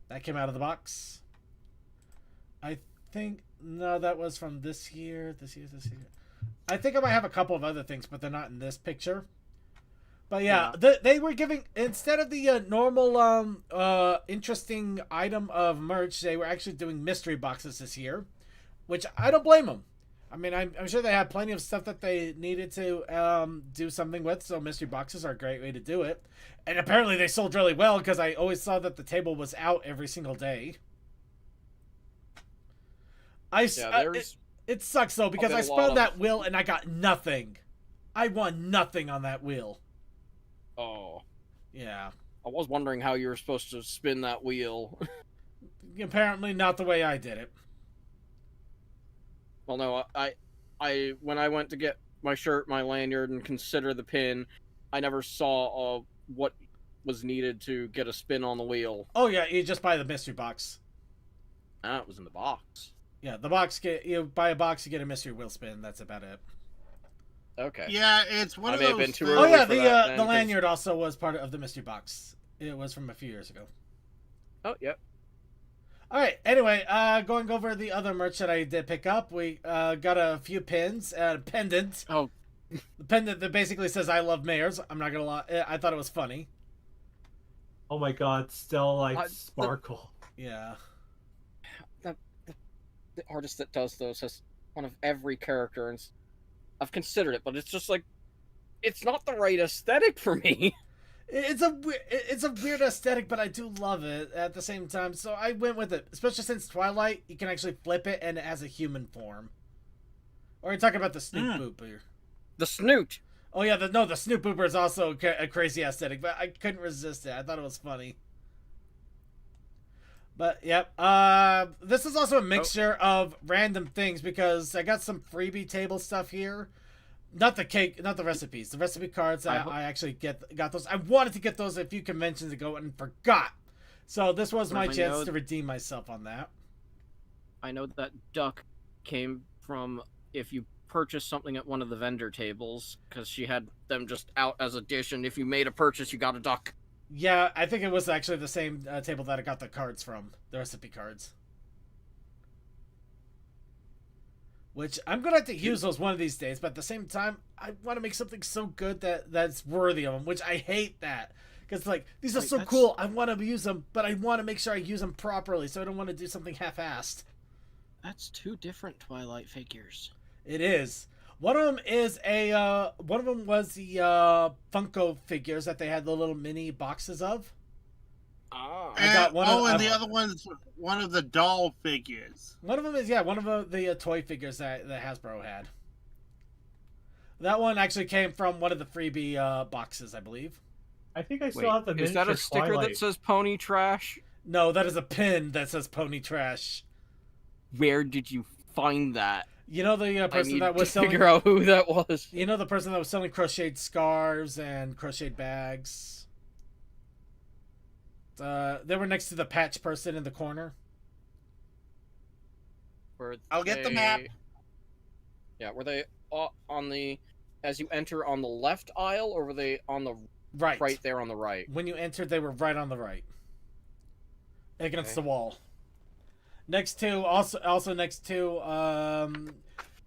that came out of the box. I think no, that was from this year. This year. I think I might have a couple of other things, but they're not in this picture. But yeah, they were giving, instead of the normal interesting item of merch, they were actually doing mystery boxes this year, which I don't blame them. I mean, I'm sure they had plenty of stuff that they needed to do something with, so mystery boxes are a great way to do it. And apparently they sold really well, because I always saw that the table was out every single day. It sucks, though, because I spun that wheel and I got nothing. I won nothing on that wheel. Oh. Yeah. I was wondering how you were supposed to spin that wheel. Apparently not the way I did it. Well, no, I when I went to get my shirt, my lanyard, and consider the pin, I never saw what was needed to get a spin on the wheel. Oh, yeah, you just buy the mystery box. It was in the box. Yeah, the box, you buy a box, you get a mystery wheel spin. That's about it. Okay. Yeah, it's one I of may have those been too things- Oh, early yeah, for that, then, the 'cause- lanyard also was part of the mystery box. It was from a few years ago. Oh, yep. All right. Anyway, going over the other merch that I did pick up, we got a few pins, a pendant. Oh. The pendant that basically says "I love mayors." I'm not gonna lie, I thought it was funny. Oh my god, still like the- sparkle. Yeah. The artist that does those has one of every character, and I've considered it, but it's just like, it's not the right aesthetic for me. It's a weird aesthetic, but I do love it at the same time. So I went with it, especially since Twilight, you can actually flip it and it has a human form. Or you're talking about the Snoop Booper. The snoot. Oh yeah, the Snoop Booper is also a crazy aesthetic, but I couldn't resist it. I thought it was funny. But yep, this is also a mixture of random things because I got some freebie table stuff here. Not the cake, not the recipes. The recipe cards, I actually got those. I wanted to get those a few conventions ago and forgot. So this was my chance to redeem myself on that. I know that duck came from if you purchased something at one of the vendor tables, because she had them just out as a dish, and if you made a purchase, you got a duck. Yeah, I think it was actually the same table that I got the cards from, the recipe cards. Which I'm gonna have to use those one of these days, but at the same time, I want to make something so good that's worthy of them. Which I hate that, because like these are so cool. I want to use them, but I want to make sure I use them properly, so I don't want to do something half-assed. That's 2 different Twilight figures. It is. One of them is one of them was the Funko figures that they had the little mini boxes of. Ah. I got one. And the other one's one of the doll figures. One of them is one of the toy figures that Hasbro had. That one actually came from one of the freebie boxes, I believe. I think I still have the Is that a sticker Twilight. that says Pony Trash? No, that is a pin that says Pony Trash. Where did you find that? You know the person that was figure selling. out who that was. You know the person that was selling crocheted scarves and crocheted bags. They were next to the patch person in the corner. I'll get the map. Yeah, were they on the as you enter on the left aisle, or were they on the right there on the right? When you entered, they were right on the right, against the wall. Next to also next to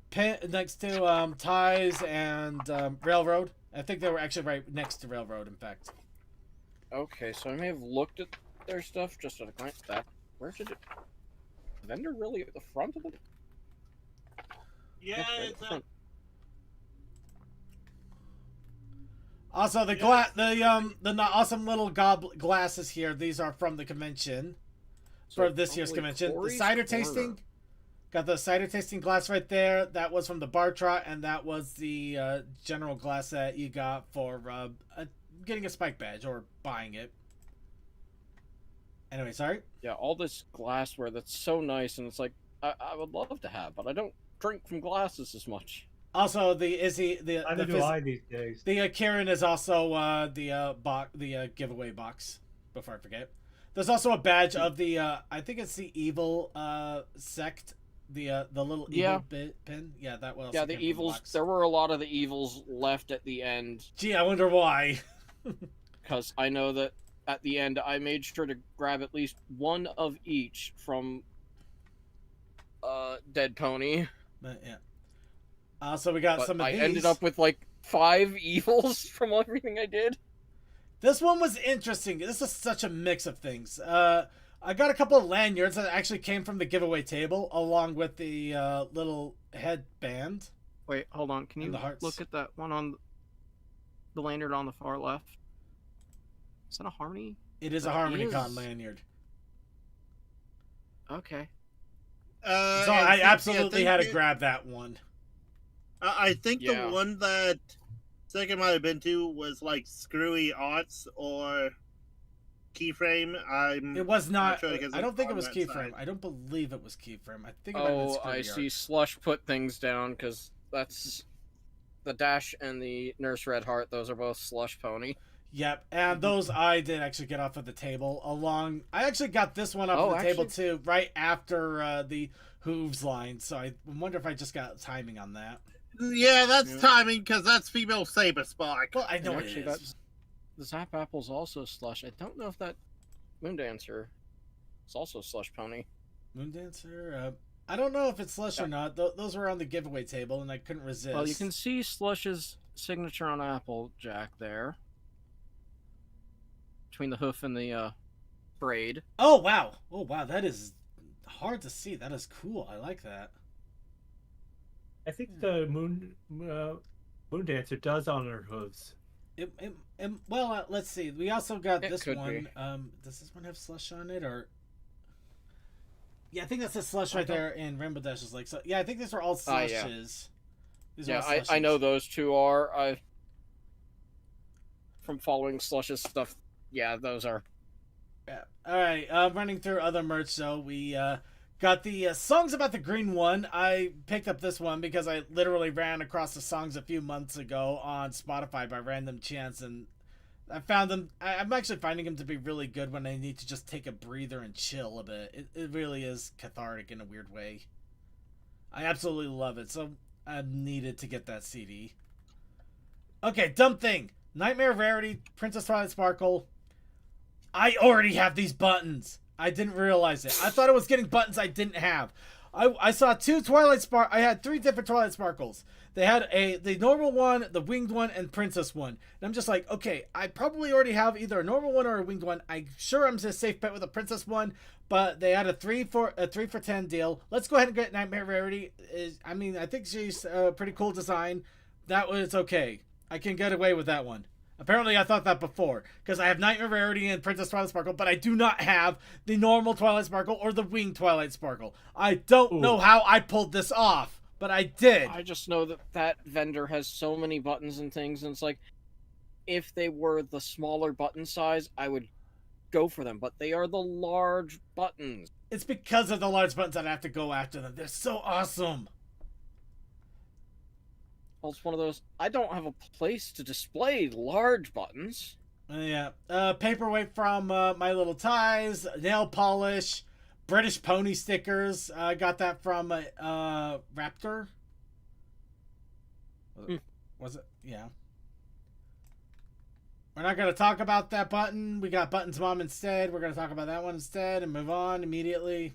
ties and railroad. I think they were actually right next to railroad. In fact. Okay, so I may have looked at their stuff just at a glance. Where should it? The vendor really at the front of it? Yeah, Okay, it's front. Also, the awesome little glasses here. These are from the convention for this year's convention. The cider tasting. Got the cider tasting glass right there. That was from the bar trot, and that was the general glass that you got for getting a spike badge or buying it. Anyway, sorry. Yeah, all this glassware that's so nice, and it's like I would love to have, but I don't drink from glasses as much. Also, the Izzy, the these days. The Karen is also the giveaway box. Before I forget, there's also a badge of the I think it's the evil sect. The little evil pin. Yeah, that was. Yeah, the evils. There were a lot of the evils left at the end. Gee, I wonder why. Because I know that at the end I made sure to grab at least one of each from Dead Pony. But, yeah. So we got some of these. I ended up with like 5 evils from everything I did. This one was interesting. This is such a mix of things. I got a couple of lanyards that actually came from the giveaway table, along with the little headband. Wait, hold on. Can you look at that one on the lanyard on the far left? Is that a Harmony? It is a HarmonyCon lanyard. Okay. So I absolutely had to grab that one. I think the one that second might have been to was like Screwy Arts or Keyframe. It was not. Sure I don't think it was Keyframe. I don't believe it was Keyframe. I think. I see. Slush put things down because that's the Dash and the Nurse Red Heart. Those are both Slush Pony. Yep, and those I did actually get off of the table. I actually got this one off the table too, right after the Hooves line. So I wonder if I just got timing on that. Yeah, that's timing because that's female Saber Spark. Well, I know it is. The Zap Apple's also Slush. I don't know if that Moondancer is also Slush Pony. Moondancer? I don't know if it's Slush or not. Those were on the giveaway table, and I couldn't resist. Well, you can see Slush's signature on Applejack there. Between the hoof and the braid. Oh, wow. That is hard to see. That is cool. I like that. I think the Moondancer does on her hooves. Well, let's see. We also got this one. Does this one have Slush on it, or? Yeah, I think that's a Slush right there in Rainbow Dash's Lake. So yeah, I think these are all Slushes. I know those two are. From following Slush's stuff, yeah, those are. Yeah. All right. Running through other merch, though, we got Got the songs about the green one. I picked up this one because I literally ran across the songs a few months ago on Spotify by random chance, and I found them. I'm actually finding them to be really good when I need to just take a breather and chill a bit. It really is cathartic in a weird way. I absolutely love it, so I needed to get that CD. Okay, dumb thing. Nightmare Rarity, Princess Twilight Sparkle. I already have these buttons. I didn't realize it. I thought I was getting buttons I didn't have. I saw two Twilight Spark. I had 3 different Twilight Sparkles. They had the normal one, the winged one, and princess one. And I'm just like, okay, I probably already have either a normal one or a winged one. I'm sure I'm just safe bet with a princess one, but they had a 3 for 10 deal. Let's go ahead and get Nightmare Rarity. I mean, I think she's a pretty cool design. That was okay. I can get away with that one. Apparently, I thought that before, because I have Nightmare Rarity and Princess Twilight Sparkle, but I do not have the normal Twilight Sparkle or the winged Twilight Sparkle. I don't know how I pulled this off, but I did. I just know that that vendor has so many buttons and things, and it's like, if they were the smaller button size, I would go for them, but they are the large buttons. It's because of the large buttons that I have to go after them. They're so awesome. Well, it's one of those, I don't have a place to display large buttons. Yeah. Paperweight from My Little Ties, nail polish, British pony stickers. I got that from Raptor. Was it? Yeah. We're not going to talk about that button. We got Button's mom instead. We're going to talk about that one instead and move on immediately.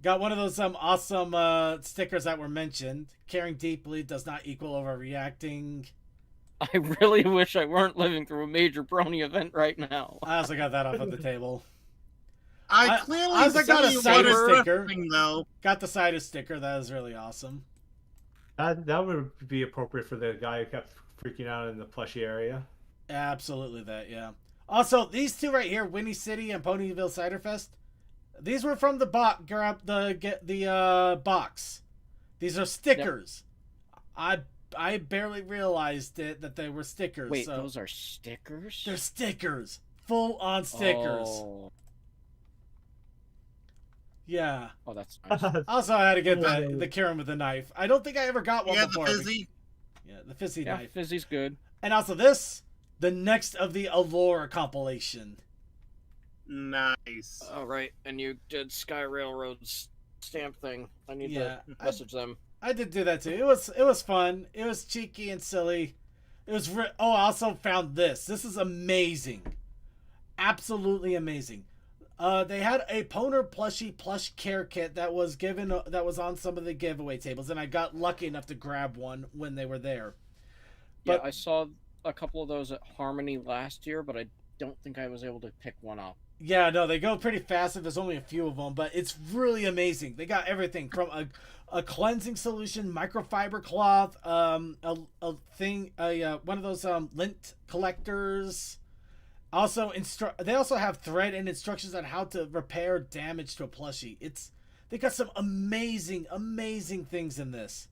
Got one of those awesome stickers that were mentioned. Caring deeply does not equal overreacting. I really wish I weren't living through a major Brony event right now. I also got that off of the table. I clearly I also got a see cider what you're sticker. referencing, though. Got the cider sticker. That is really awesome. That would be appropriate for the guy who kept freaking out in the plushie area. Absolutely that, yeah. Also, these two right here, Winnie City and Ponyville Ciderfest, these were from the box. Box. These are stickers. Yep. I barely realized it that they were stickers. Wait, so those are stickers? they're stickers. Full on stickers. Oh. Yeah. Oh, that's nice. Also, I had to get the Karen with the knife. I don't think I ever got one before. The fizzy. Yeah, the fizzy knife. Fizzy's good. And also this, the next of the Allure compilation. Nice. Oh, right. And you did Sky Railroad's stamp thing. I need to message them. I did do that too. It was fun. It was cheeky and silly. It was I also found this. This is amazing. Absolutely amazing. They had a Poner plushie plush care kit that was on some of the giveaway tables, and I got lucky enough to grab one when they were there. But yeah, I saw a couple of those at Harmony last year, but I don't think I was able to pick one up. Yeah, no, they go pretty fast if there's only a few of them, but it's really amazing. They got everything from a cleansing solution, microfiber cloth, one of those lint collectors. Also, they also have thread and instructions on how to repair damage to a plushie. They got some amazing, amazing things in this.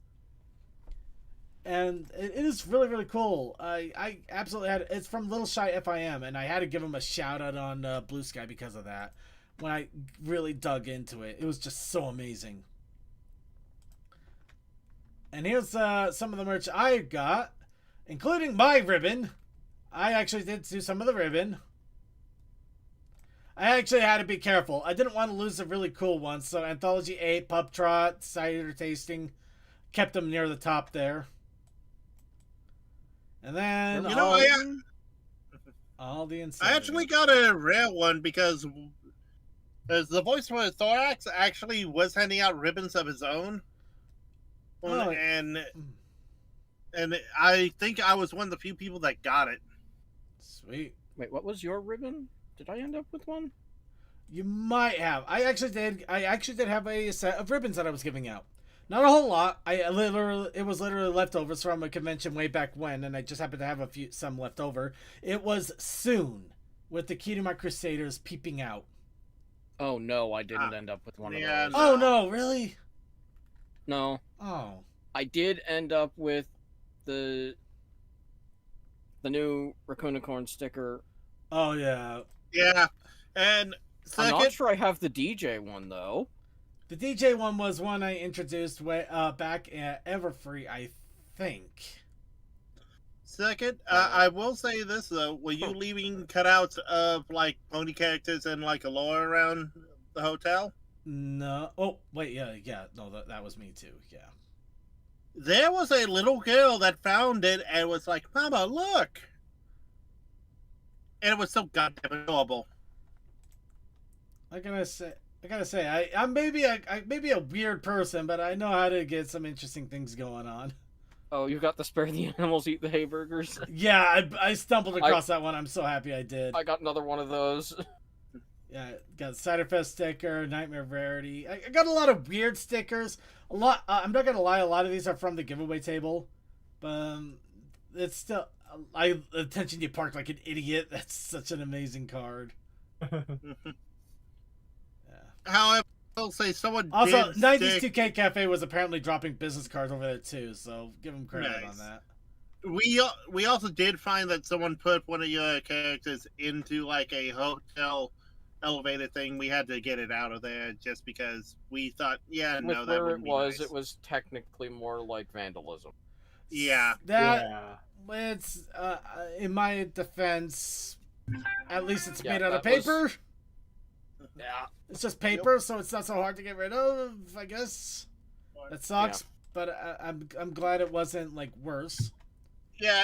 And it is really, really cool. I absolutely had it's from Little Shy FIM, and I had to give him a shout out on Blue Sky because of that. When I really dug into it, it was just so amazing. And here's some of the merch I got, including my ribbon. I actually did do some of the ribbon. I actually had to be careful. I didn't want to lose the really cool ones, so Anthology 8, Pub Trot, Cider Tasting, kept them near the top there. And then all the insanity. I actually got a rare one because the voice for Thorax actually was handing out ribbons of his own. Oh. And I think I was one of the few people that got it. Sweet. Wait, what was your ribbon? Did I end up with one? You might have. I actually did have a set of ribbons that I was giving out. Not a whole lot. It was literally leftovers from a convention way back when, and I just happened to have some left over. It was Soon with the Key to My Crusaders peeping out. Oh no, I didn't end up with one of those. No. Oh no, really? No. Oh. I did end up with the new Raccoonicorn sticker. Oh yeah. Yeah, and I'm not Second, sure I have the DJ one though. The DJ one was one I introduced way back at Everfree, I think. second, I will say this though: were you leaving cutouts of like pony characters and like a lore around the hotel? No. Oh, wait, yeah. No, that was me too. Yeah. There was a little girl that found it and was like, "Mama, look!" And it was so goddamn adorable. I gotta say, I'm maybe a weird person, but I know how to get some interesting things going on. Oh, you got the spare the animals eat the hay burgers. Yeah, I stumbled across that one. I'm so happy I did. I got another one of those. Yeah, got a Ciderfest sticker, Nightmare Rarity. I got a lot of weird stickers. A lot. I'm not gonna lie. A lot of these are from the giveaway table, but it's still. I attention you parked like an idiot. That's such an amazing card. Yeah. However, I'll say someone Also, did 90s stick- 2K Cafe was apparently dropping business cards over there too, so give them credit on Nice. that. We also did find that someone put one of your characters into like a hotel elevator thing. We had to get it out of there just because we thought, yeah, With no, that where it wouldn't be was, nice. it was technically more like vandalism. Yeah. That Yeah. it's in my defense, at least it's Yeah, made out of that was- paper. Yeah. It's just paper, so it's not so hard to get rid of. I guess that sucks, but I'm glad it wasn't like worse. Yeah,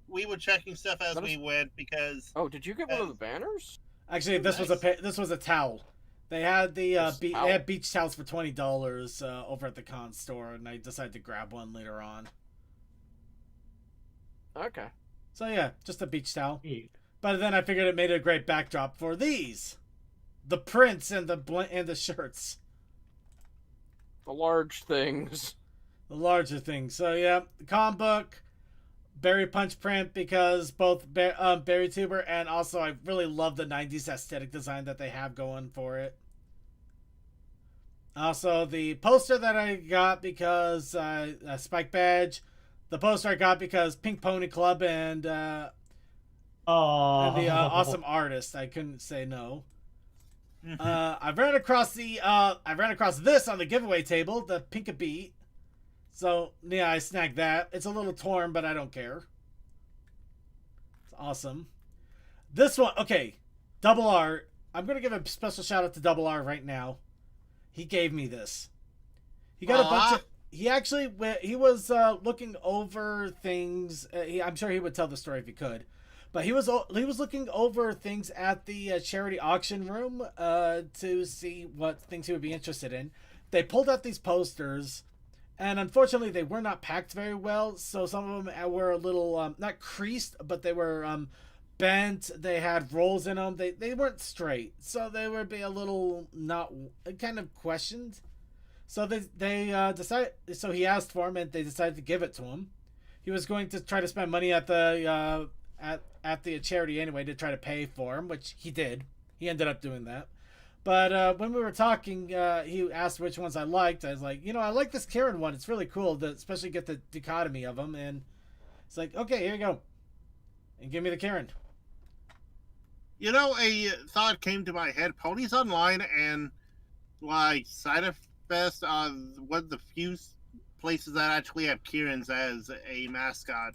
we were checking stuff as That is- we went because Oh, did you get one of the banners? Actually, this was this was a towel. They had the This they towel? had beach towels for $20 over at the con store, and I decided to grab one later on. Okay. So yeah, just a beach towel. Neat. But then I figured it made a great backdrop for these, the prints and the shirts, The large things. the larger things. So yeah, the comic book, Berry Punch print because both Berry Tuber and also I really love the '90s aesthetic design that they have going for it. Also, the poster that I got because Spike Badge, the poster I got because Pink Pony Club and the awesome artist. I couldn't say no. I ran across this on the giveaway table, the Pinkabee. So yeah, I snagged that. It's a little torn, but I don't care. It's awesome. This one, okay, Double R. I'm gonna give a special shout out to Double R right now. He gave me this. He got a bunch of. He was looking over things. I'm sure he would tell the story if he could, but he was looking over things at the charity auction room to see what things he would be interested in. They pulled out these posters, and unfortunately, they were not packed very well. So some of them were a little not creased, but they were bent. They had rolls in them. They weren't straight, so they would be a little not kind of questioned. So they decided. So he asked for him, and they decided to give it to him. He was going to try to spend money at the at the charity anyway to try to pay for him, which he did. He ended up doing that. But when we were talking, he asked which ones I liked. I was like, I like this Karen one. It's really cool, to especially get the dichotomy of them. And it's like, okay, here you go, and give me the Karen. A thought came to my head. Ponies Online and like Ciderfest are one of the few places that actually have Kieran's as a mascot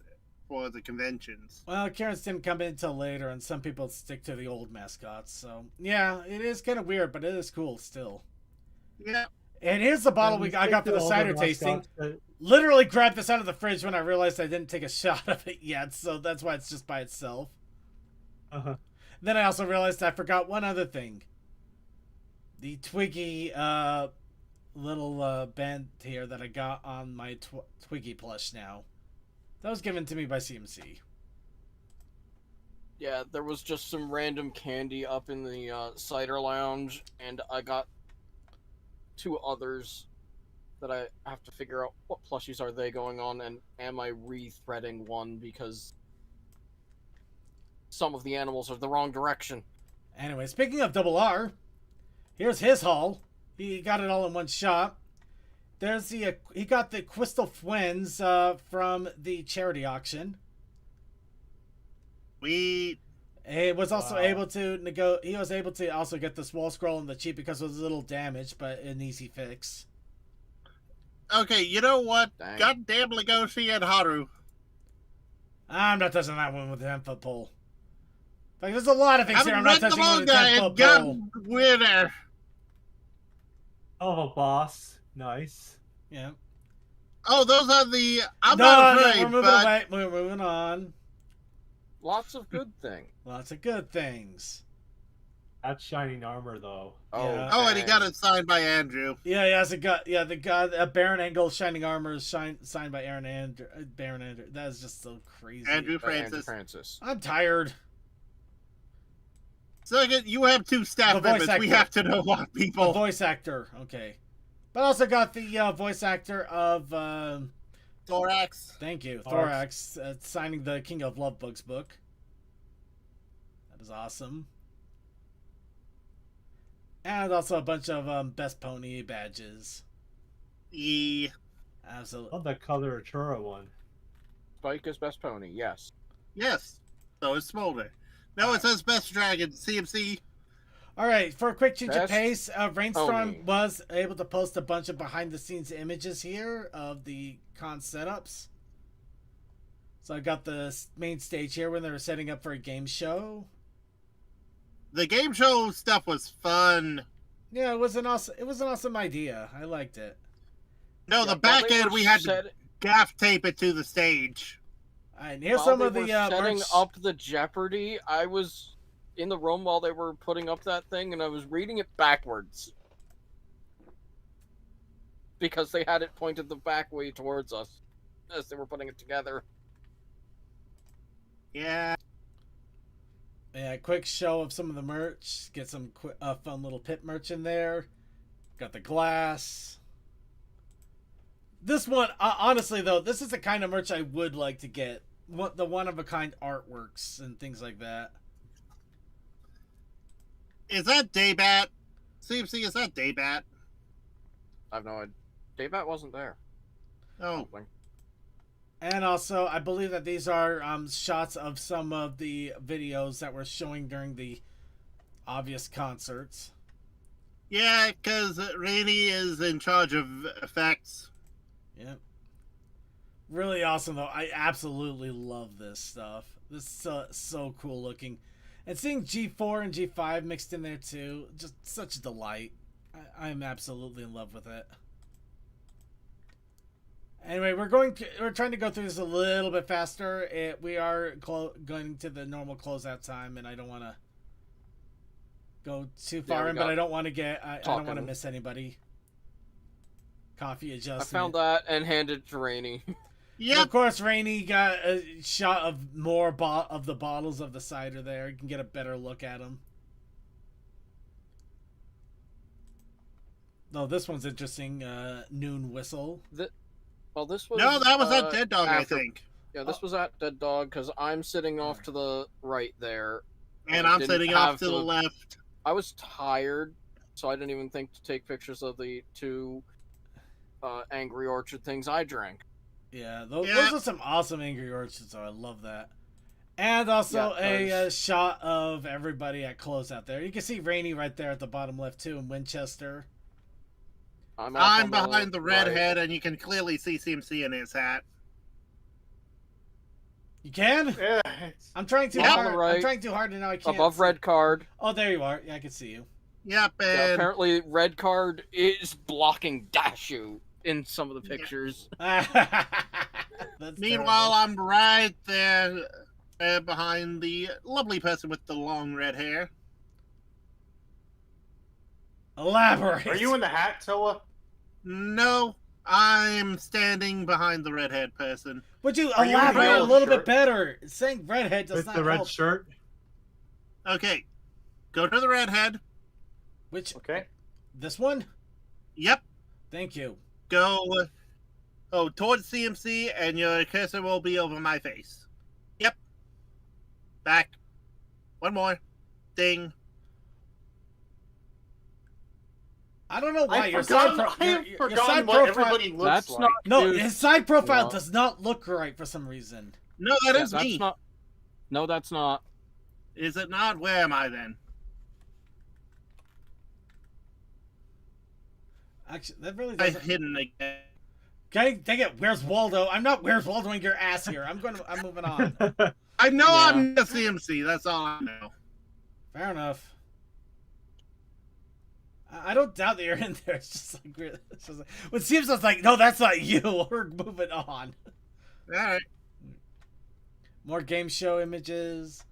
for the conventions. Well, Karen's didn't come in until later, and some people stick to the old mascots. So yeah, it is kind of weird, but it is cool still. Yeah. And here's the bottle I got for the cider tasting. Literally grabbed this out of the fridge when I realized I didn't take a shot of it yet, so that's why it's just by itself. Uh-huh. Then I also realized I forgot one other thing. The Twiggy little band here that I got on my Twiggy plush now. That was given to me by CMC. Yeah, there was just some random candy up in the cider lounge, and I got 2 others that I have to figure out what plushies are they going on, and am I re-threading one because some of the animals are the wrong direction. Anyway, speaking of Double R, here's his haul. He got it all in one shot. There's he got the Crystal Twins from the charity auction. We He was also Wow. able to He was able to also get the swell scroll and the cheat because it was a little damaged, but an easy fix. Okay, you know what? Dang. Goddamn Legoshi and Haru. I'm not touching that one with the 10-foot pole. Like, there's a lot of things here I'm I've not read the touching with the manga 10-foot and got pole. winner. Oh, boss. Nice. Yeah. Oh, those are the. I'm No, not afraid, we're moving but away. We're moving on. Lots of good things. Lots of good things. That's shining armor, though. Oh, Yeah. oh, and he got dang. it signed by Andrew. Yeah, he has a gut. Yeah, the god Baron Angle Shining Armor is signed by Baron Andrew. That is just so crazy. Andrew By Andrew Francis. Francis. I'm tired. Second, you have 2 staff The voice members. We actor. have to know a lot of The people. voice actor. Okay. But I also got the voice actor of. Thorax. Thank you, Thorax. Thorax, signing the King of Love Books book. That is awesome. And also a bunch of Best Pony badges. Yeah. Absolutely. Love that color Atura one. Spike is best pony, yes. Yes. So is Smolder. No, it says Best Dragon. CMC. All right, for a quick change of Best pace, Rainstorm Pony. was able to post a bunch of behind-the-scenes images here of the con setups. So I got the main stage here when they were setting up for a game show. The game show stuff was fun. Yeah, it was an awesome idea. I liked it. No, Yeah, the while back they end were we had to set- gaff tape it to the stage. All right, here's while some they of the were setting merch. up the Jeopardy. I was in the room while they were putting up that thing, and I was reading it backwards because they had it pointed the back way towards us as they were putting it together. Yeah. Yeah, quick show of some of the merch. Get some fun little pit merch in there. Got the glass. This one, honestly though, this is the kind of merch I would like to get. The one-of-a-kind artworks and things like that. Is that Daybat? CMC, is that Daybat? I've no idea. Daybat wasn't there. Oh. And also, I believe that these are shots of some of the videos that were showing during the obvious concerts. Yeah, because Rainey is in charge of effects. Yep. Really awesome, though. I absolutely love this stuff. This is so cool looking. And seeing G4 and G5 mixed in there, too, just such a delight. I'm absolutely in love with it. Anyway, we're trying to go through this a little bit faster. We are going to the normal closeout time, and I don't want to go too far in, but I don't want to I don't want to miss anybody. Coffee adjustment. I found that and handed it to Rainey. Yep. Of course, Rainey got a shot of more of the bottles of the cider there. You can get a better look at them. No, this one's interesting. Noon whistle. Well, this was No, that was at Dead Dog, after- I think. Yeah, this was at Dead Dog because I'm sitting off to the right there. And I I'm didn't sitting have off to the left. I was tired, so I didn't even think to take pictures of the 2 Angry Orchard things I drank. Yeah, those Yeah. are some awesome Angry Orchards, so I love that. And also Yeah, a shot of everybody at closeout there. You can see Rainey right there at the bottom left, too, in Winchester. I'm off I'm on behind the right. redhead, and you can clearly see CMC in his hat. You can? Yeah. I'm trying too Yeah, on hard. the right. I'm trying too hard, and now I can't. Above see. red card. Oh, there you are. Yeah, I can see you. Yep, Yeah, and apparently red card is blocking Dashu in some of the pictures. That's meanwhile, I'm right there behind the lovely person with the long red hair. terrible. Elaborate. Are you in the hat, Toa? No, I'm standing behind the redhead person. Would you Are you in elaborate the a yellow little bit shirt? better? Saying redhead does With not the red help. shirt. Okay, go to the redhead. Which Okay. this one? Yep, Thank you. go towards CMC, and your cursor will be over my face. Yep. Back. One more. Ding. I don't know why I've your forgotten, side, I have your forgotten side what profile. everybody looks That's like. not No, Dude, his side profile no. does not look right for some reason. No, that Yeah, is that's me. not. No, that's not. Is it not? Where am I then? Actually, that really I've doesn't. hidden again. Okay, dang it. Where's Waldo? I'm not Where's Waldoing your ass here. I'm moving on. I know Yeah. I'm the CMC. That's all I know. Fair enough. I don't doubt that you're in there. It's just like weird. It's just like, what seems like no, that's not you. We're moving on. All right. More game show images.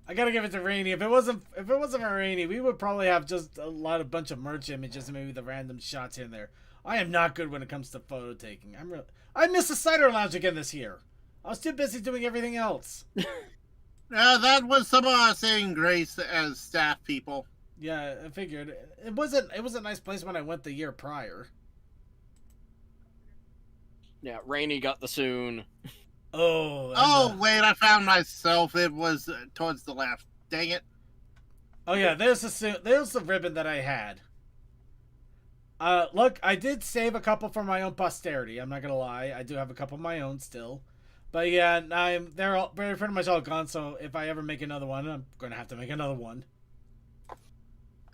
I gotta give it to Rainy. If it wasn't for Rainy, we would probably have just a bunch of merch images and maybe the random shots here and there. I am not good when it comes to photo taking. I missed the cider lounge again this year. I was too busy doing everything else. That was some of our saying grace as staff people. Yeah, I figured it was a nice place when I went the year prior. Yeah, Rainy got the soon. Oh, Wait, I found myself. It was towards the left. Dang it. oh yeah, there's the ribbon that I had. Look, I did save a couple for my own posterity. I'm not gonna lie, I do have a couple of my own still, but yeah, they're pretty much all gone. So if I ever make another one, I'm gonna have to make another one.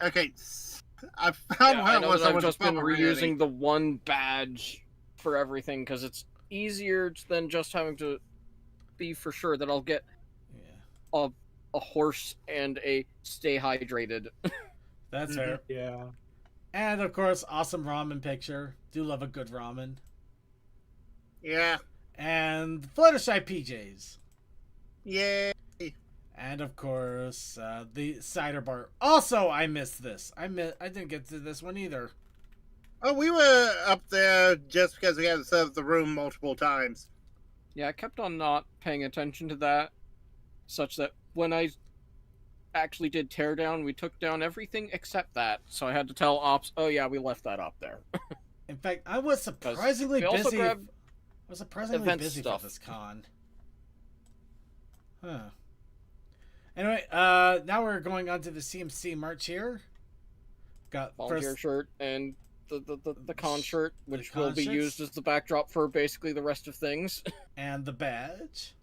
Okay, I found Yeah, where I it know was. that I I've was just been already. reusing the one badge for everything because it's easier than just having to be for sure that I'll get Yeah, a horse and a stay hydrated. that's fair. Yeah. And of course, awesome ramen picture. Do love a good ramen. Yeah. And Fluttershy PJs. Yay. And of course, the cider bar. Also, I missed this. I didn't get to this one either. Oh, we were up there just because we had to set up the room multiple times. Yeah, I kept on not paying attention to that, such that when I actually did teardown, we took down everything except that. So I had to tell ops, "Oh yeah, we left that up there." In fact, I was surprisingly we also busy. grabbed I was surprisingly event busy stuff. for this con. Huh. Anyway, now we're going on to the CMC merch here. Got volunteer first shirt and the con shirt, which con will be shirts? used as the backdrop for basically the rest of things. and the badge.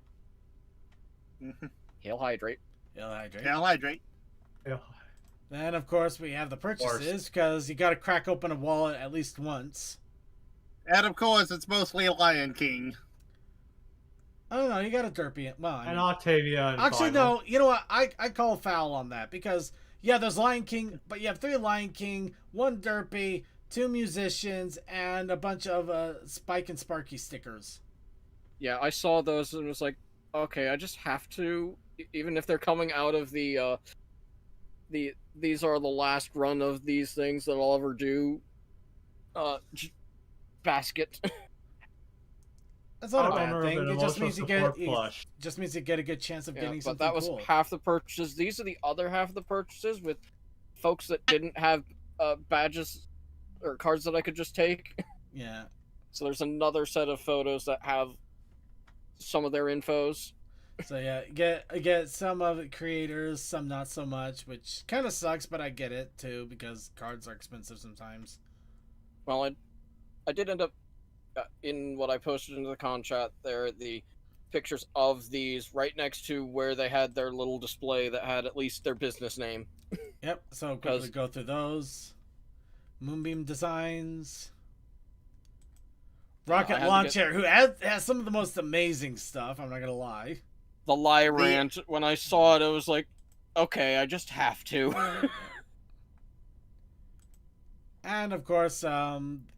He'll hydrate. He'll hydrate. Hell, hydrate. Yeah. Then of course we have the purchases because you got to crack open a wallet at least once. And of course, it's mostly Lion King. I don't know. You got a derpy. Well, I And mean, Octavia. And actually, Final. no. You know what? I call foul on that because yeah, there's Lion King, but you have 3 Lion King, 1 derpy, 2 musicians, and a bunch of Spike and Sparky stickers. Yeah, I saw those and was like, okay, I just have to, even if they're coming out of the these are the last run of these things that I'll ever do. Basket. That's not a bad Owner of thing. an It just emotional means support plush. just means you get a good chance of Yeah, getting but something that was cool. half the purchases. These are the other half of the purchases with folks that didn't have badges or cards that I could just take. Yeah. So there's another set of photos that have some of their infos. So yeah, get some of it creators, some not so much, which kind of sucks, but I get it too because cards are expensive sometimes. Well, I did end up in what I posted into the con chat there, the pictures of these right next to where they had their little display that had at least their business name. Yep. So quickly go through those. Moonbeam Designs. Rocket Launcher, who has some of the most amazing stuff. I'm not gonna lie. The lie rant. When I saw it, I was like, okay, I just have to. And of course,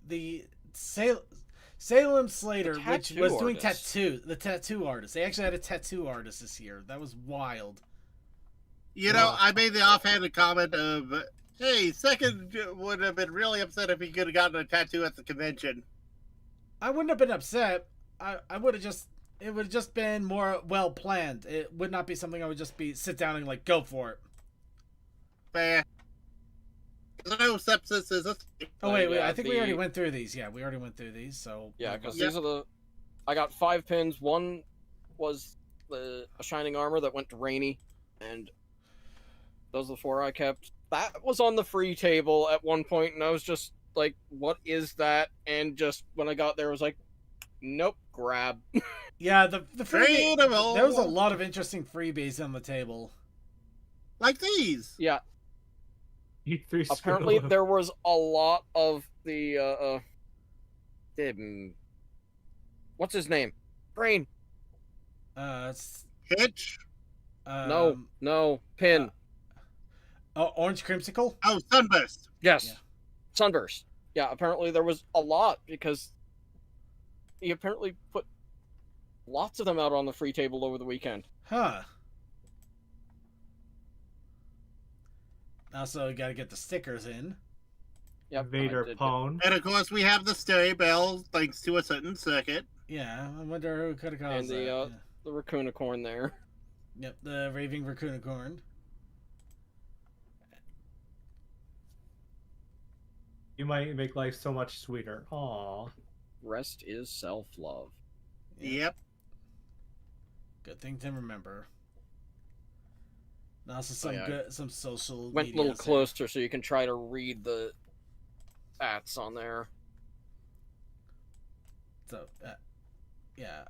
the Salem Slater, The which tattoo was doing artist. the tattoo artist. They actually had a tattoo artist this year. That was wild. You know, I made the offhanded comment of, hey, Second would have been really upset if he could have gotten a tattoo at the convention. I wouldn't have been upset. I would have just, it would have just been more well planned. It would not be something I would just sit down and like go for it. Fair. No sepsis is a thing. Oh wait, yeah, I think we already went through these. Yeah, we already went through these. So Yeah, because Yep. these are the. I got 5 pins. One was a shining armor that went to Rainy, and those are the 4 I kept. That was on the free table at one point, and I was just like, "What is that?" And just when I got there, I was like, "Nope, grab." yeah, the freebie, Incredible. there was a lot of interesting freebies on the table. like these. Yeah. You three Apparently, scribble. there was a lot of the what's his name? Brain. It's Hitch. No, Pin. Orange Creamsicle. Oh, Sunburst. Yes. Yeah. Sunburst. Yeah, apparently there was a lot because he apparently put lots of them out on the free table over the weekend. Huh. Also, you gotta get the stickers in. Yep. Vader Pwn. And of course, we have the stereo bell thanks to a certain circuit. Yeah, I wonder who could have And caused that. the Raccoonicorn there. Yep, the Raving Raccoonicorn. You might make life so much sweeter. Aww. Rest is self-love. Yep. Good thing to remember. And also some social Went a media little there. closer so you can try to read the stats on there. So, yeah.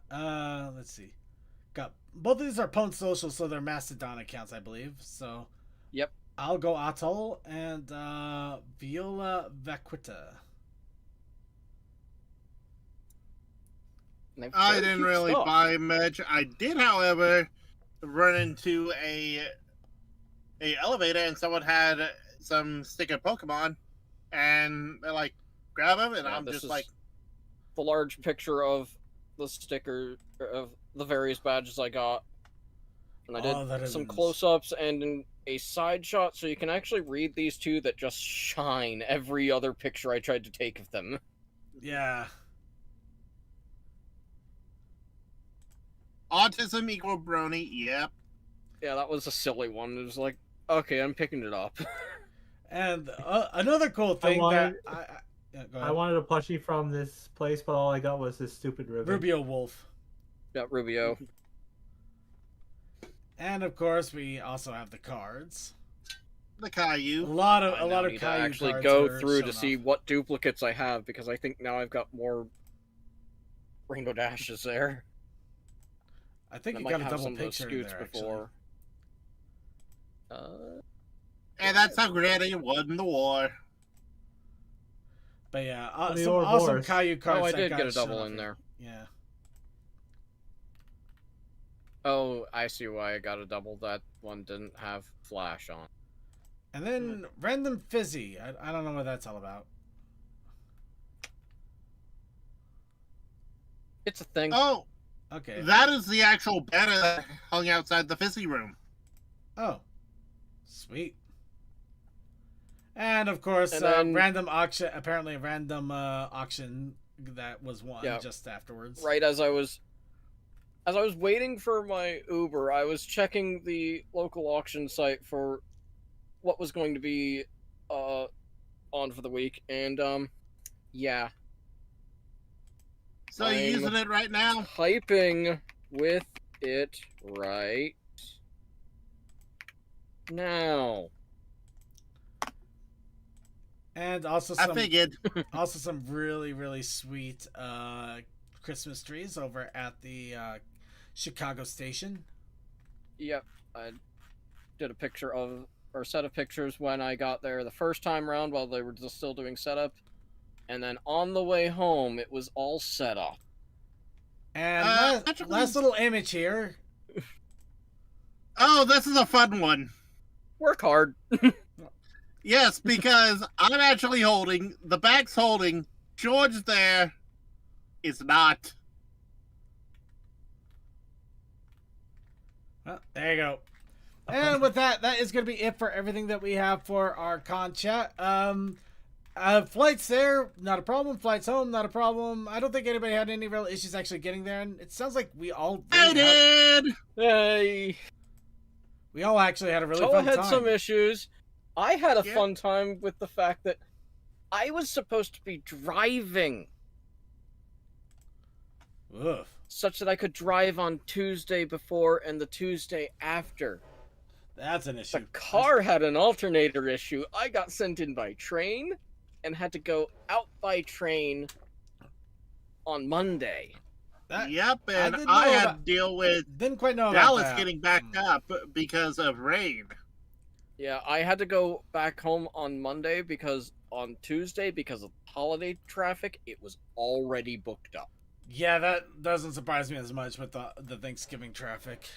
Let's see. Got both of these are Pwn Social, so they're Mastodon accounts, I believe. So, Yep. I'll go Atoll and Viola Vaquita. And they have I very didn't cute really stuff. buy much. I did, however, run into a elevator and someone had some sticker Pokemon, and they're like, grab them, and Yeah, I'm this just is like, the large picture of the sticker of the various badges I got. And I Oh, that did is some nice. close-ups and a side shot so you can actually read these two that just shine every other picture I tried to take of them. Yeah. autism equal Brony. Yep. Yeah, that was a silly one. It was like, okay, I'm picking it up. And another cool thing wanted- yeah, go I ahead. wanted a plushie from this place, but all I got was this stupid ribbon. Rubio Wolf. Yeah, Rubio. And of course, we also have the cards. The A Caillou. lot of I now need to Caillou actually cards go are through to shown see off. what duplicates I have because I think now I've got more Rainbow Dashes there. I think I you might got a have double some of those picture scoots there, before. And that's how Granny won the war. But yeah, The some awesome Ouroboros. Caillou cards. Oh, I that did got get a shown double off in here. there. Yeah. Oh, I see why I got a double. That one didn't have Flash on. And then Random Fizzy. I don't know what that's all about. It's a thing. Oh, Okay. that is the actual banner that hung outside the Fizzy room. Oh. Sweet. And of course, And then- random auction. Apparently, a random auction that was won Yeah. just afterwards. Right as I was waiting for my Uber, I was checking the local auction site for what was going to be on for the week, and yeah, So you're I'm using it right now? typing with it right now. And also I some figured. some really sweet Christmas trees over at the Chicago station. Yep, I did a picture of or set of pictures when I got there the first time around while they were just still doing setup, and then on the way home it was all set up. And actually- last little image here. Oh, this is a fun one. Work hard. Yes, because I'm actually holding, the back's holding, George there is not. Well, there you go. And with that is going to be it for everything that we have for our con chat. Flights there, not a problem. Flights home, not a problem. I don't think anybody had any real issues actually getting there, and it sounds like we all I did! Hey, we all actually had a really Toa fun had time. some issues. I had a Yeah. fun time with the fact that I was supposed to be driving, Oof. such that I could drive on Tuesday before and the Tuesday after. That's an issue. The car had an alternator issue. I got sent in by train and had to go out by train on Monday. That, Yep, and didn't I know had about- to deal with didn't quite know about Dallas that. getting backed up because of rain. Yeah, I had to go back home on Monday because on Tuesday, because of holiday traffic, it was already booked up. Yeah, that doesn't surprise me as much with the Thanksgiving traffic.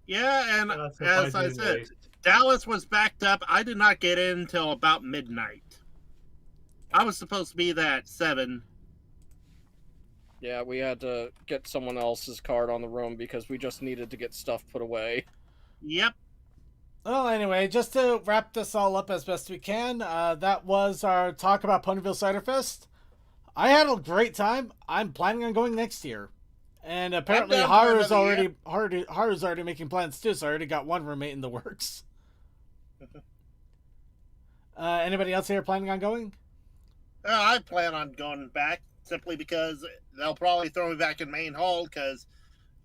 Yeah, and That's as I surprisingly said, late. Dallas was backed up. I did not get in until about midnight. I was supposed to be there at 7. Yeah, we had to get someone else's card on the room because we just needed to get stuff put away. Yep. Well, anyway, just to wrap this all up as best we can, that was our talk about Ponyville Ciderfest. I had a great time. I'm planning on going next year. And apparently down for Haru's another already making plans too, so I already got one roommate in the works. Anybody else here planning on going? I plan on going back simply because they'll probably throw me back in main hall because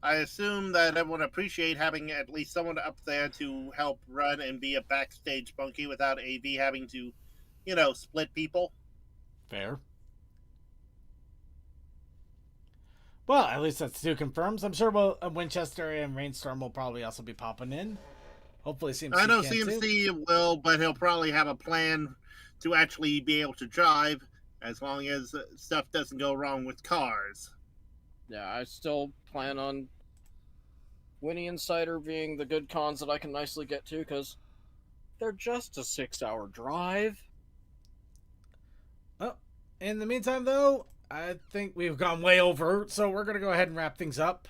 I assume that everyone would appreciate having at least someone up there to help run and be a backstage monkey without AV having to, split people. Fair. Well, at least that's 2 confirms. I'm sure Winchester and Rainstorm will probably also be popping in. Hopefully CMC I know can CMC too. will, but he'll probably have a plan to actually be able to drive as long as stuff doesn't go wrong with cars. Yeah, I still plan on Winnie and Cider being the good cons that I can nicely get to because they're just a 6-hour drive. Well, in the meantime, though, I think we've gone way over, so we're going to go ahead and wrap things up.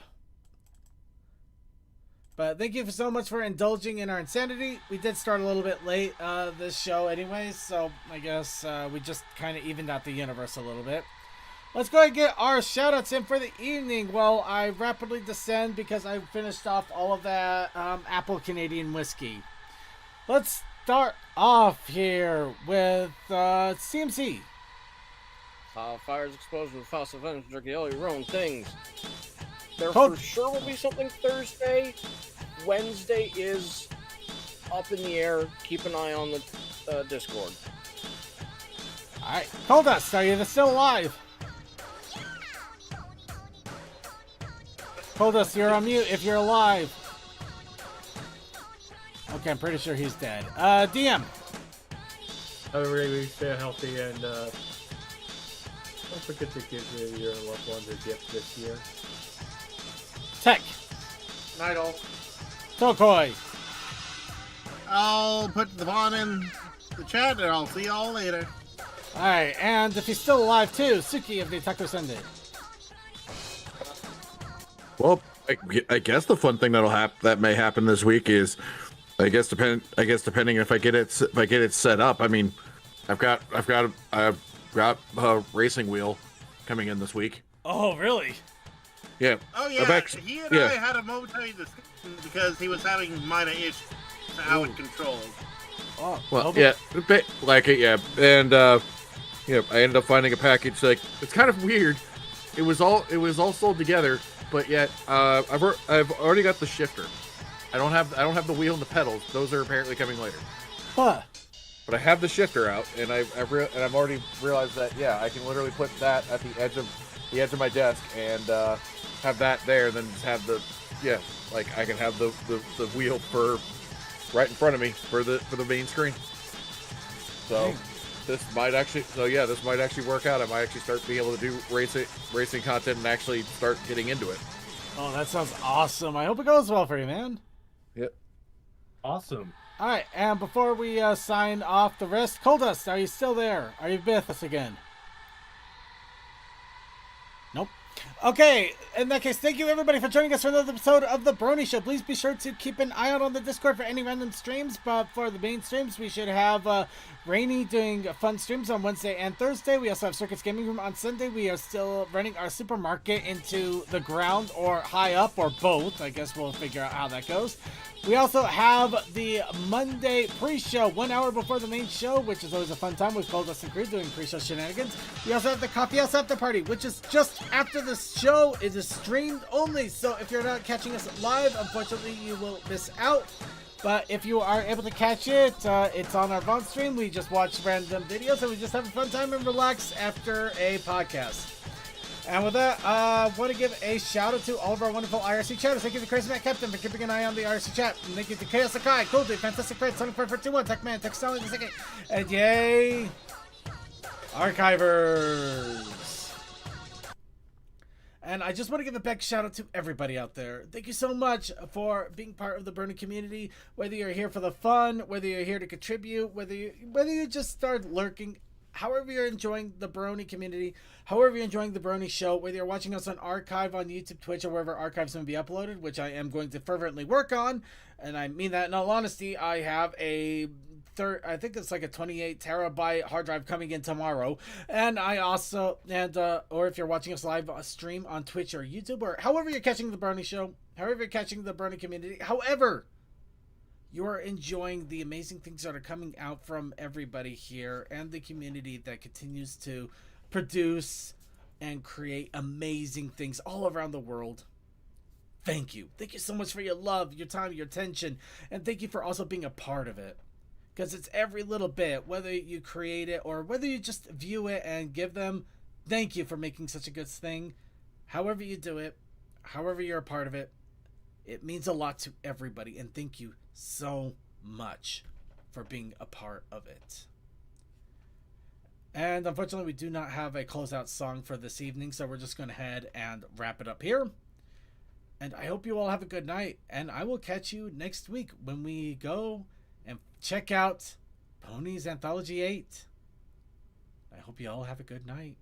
But thank you so much for indulging in our insanity. We did start a little bit late this show anyways, so I guess we just kind of evened out the universe a little bit. Let's go ahead and get our shoutouts in for the evening while I rapidly descend because I finished off all of that Apple Canadian whiskey. Let's start off here with CMC. Fires, explosions, fossil vents, jerky, all your own things. There Cold. for sure will be something Thursday. Wednesday is up in the air. Keep an eye on the Discord. Alright, Coldust, are you still alive? Coldust, you're on mute if you're alive. Okay, I'm pretty sure he's dead. DM. Everybody stay healthy and don't forget to give your loved ones a gift this year. Tech. Night all. Tokoi. I'll put the bond in the chat and I'll see y'all later. Alright, and if he's still alive too, Suki of the Taco Sunday. Well, I guess the fun thing that may happen this week is, depending if I get it set up. I mean, I've got a racing wheel coming in this week. Oh, really? Yeah. Oh yeah, he and I had a momentary discussion because he was having minor issues with how it controls. Oh, well, yeah, and I ended up finding a package. Like, it's kind of weird. It was all sold together, but yet I've already got the shifter. I don't have the wheel and the pedals. Those are apparently coming later. Huh. But I have the shifter out, and I've already realized that I can literally put that at the edge of my desk and have that there, then just have I can have the wheel for right in front of me for the main screen. So this might actually work out. I might actually start being able to do racing content and actually start getting into it. Oh, that sounds awesome. I hope it goes well for you, man. Yep. Awesome. All right, and before we sign off the rest, Coldust, are you still there? Are you with us again? Nope. Okay, in that case, thank you everybody for joining us for another episode of The Brony Show. Please be sure to keep an eye out on the Discord for any random streams, but for the main streams, we should have Rainy doing fun streams on Wednesday and Thursday. We also have Circuits Gaming Room on Sunday. We are still running our supermarket into the ground or high up or both. I guess we'll figure out how that goes. We also have the Monday pre-show 1 hour before the main show, which is always a fun time with Coldust and Crew doing pre-show shenanigans. We also have the Coffee House After Party, which is just after the show. It is streamed only, so if you're not catching us live, unfortunately, you will miss out. But if you are able to catch it, it's on our VOD stream. We just watch random videos and we just have a fun time and relax after a podcast. And with that, I want to give a shout out to all of our wonderful IRC chatters. Thank you to Crazy Matt Captain for keeping an eye on the IRC chat. And thank you to Chaos Sakai, Cool Dude, Fantastic Fred, Sonic 4421, Tech Man, Tech Stallion the Second, and yay, Archivers. And I just want to give a big shout out to everybody out there. Thank you so much for being part of the Brony community. Whether you're here for the fun, whether you're here to contribute, whether you just start lurking, however you're enjoying the Brony community, however you're enjoying the Brony show, whether you're watching us on archive on YouTube, Twitch, or wherever archives going to be uploaded, which I am going to fervently work on, and I mean that in all honesty. I have I think it's like a 28 terabyte hard drive coming in tomorrow, and I also, or if you're watching us live stream on Twitch or YouTube, or however you're catching the Brony show, however you're catching the Brony community, however you are enjoying the amazing things that are coming out from everybody here and the community that continues to produce and create amazing things all around the world. Thank you. Thank you so much for your love, your time, your attention, and thank you for also being a part of it. Because it's every little bit, whether you create it or whether you just view it and give them thank you for making such a good thing. However you do it, however you're a part of it, it means a lot to everybody. And thank you so much for being a part of it. And unfortunately, we do not have a closeout song for this evening, so we're just going to head and wrap it up here. And I hope you all have a good night, and I will catch you next week when we go and check out Pony's Anthology 8. I hope you all have a good night.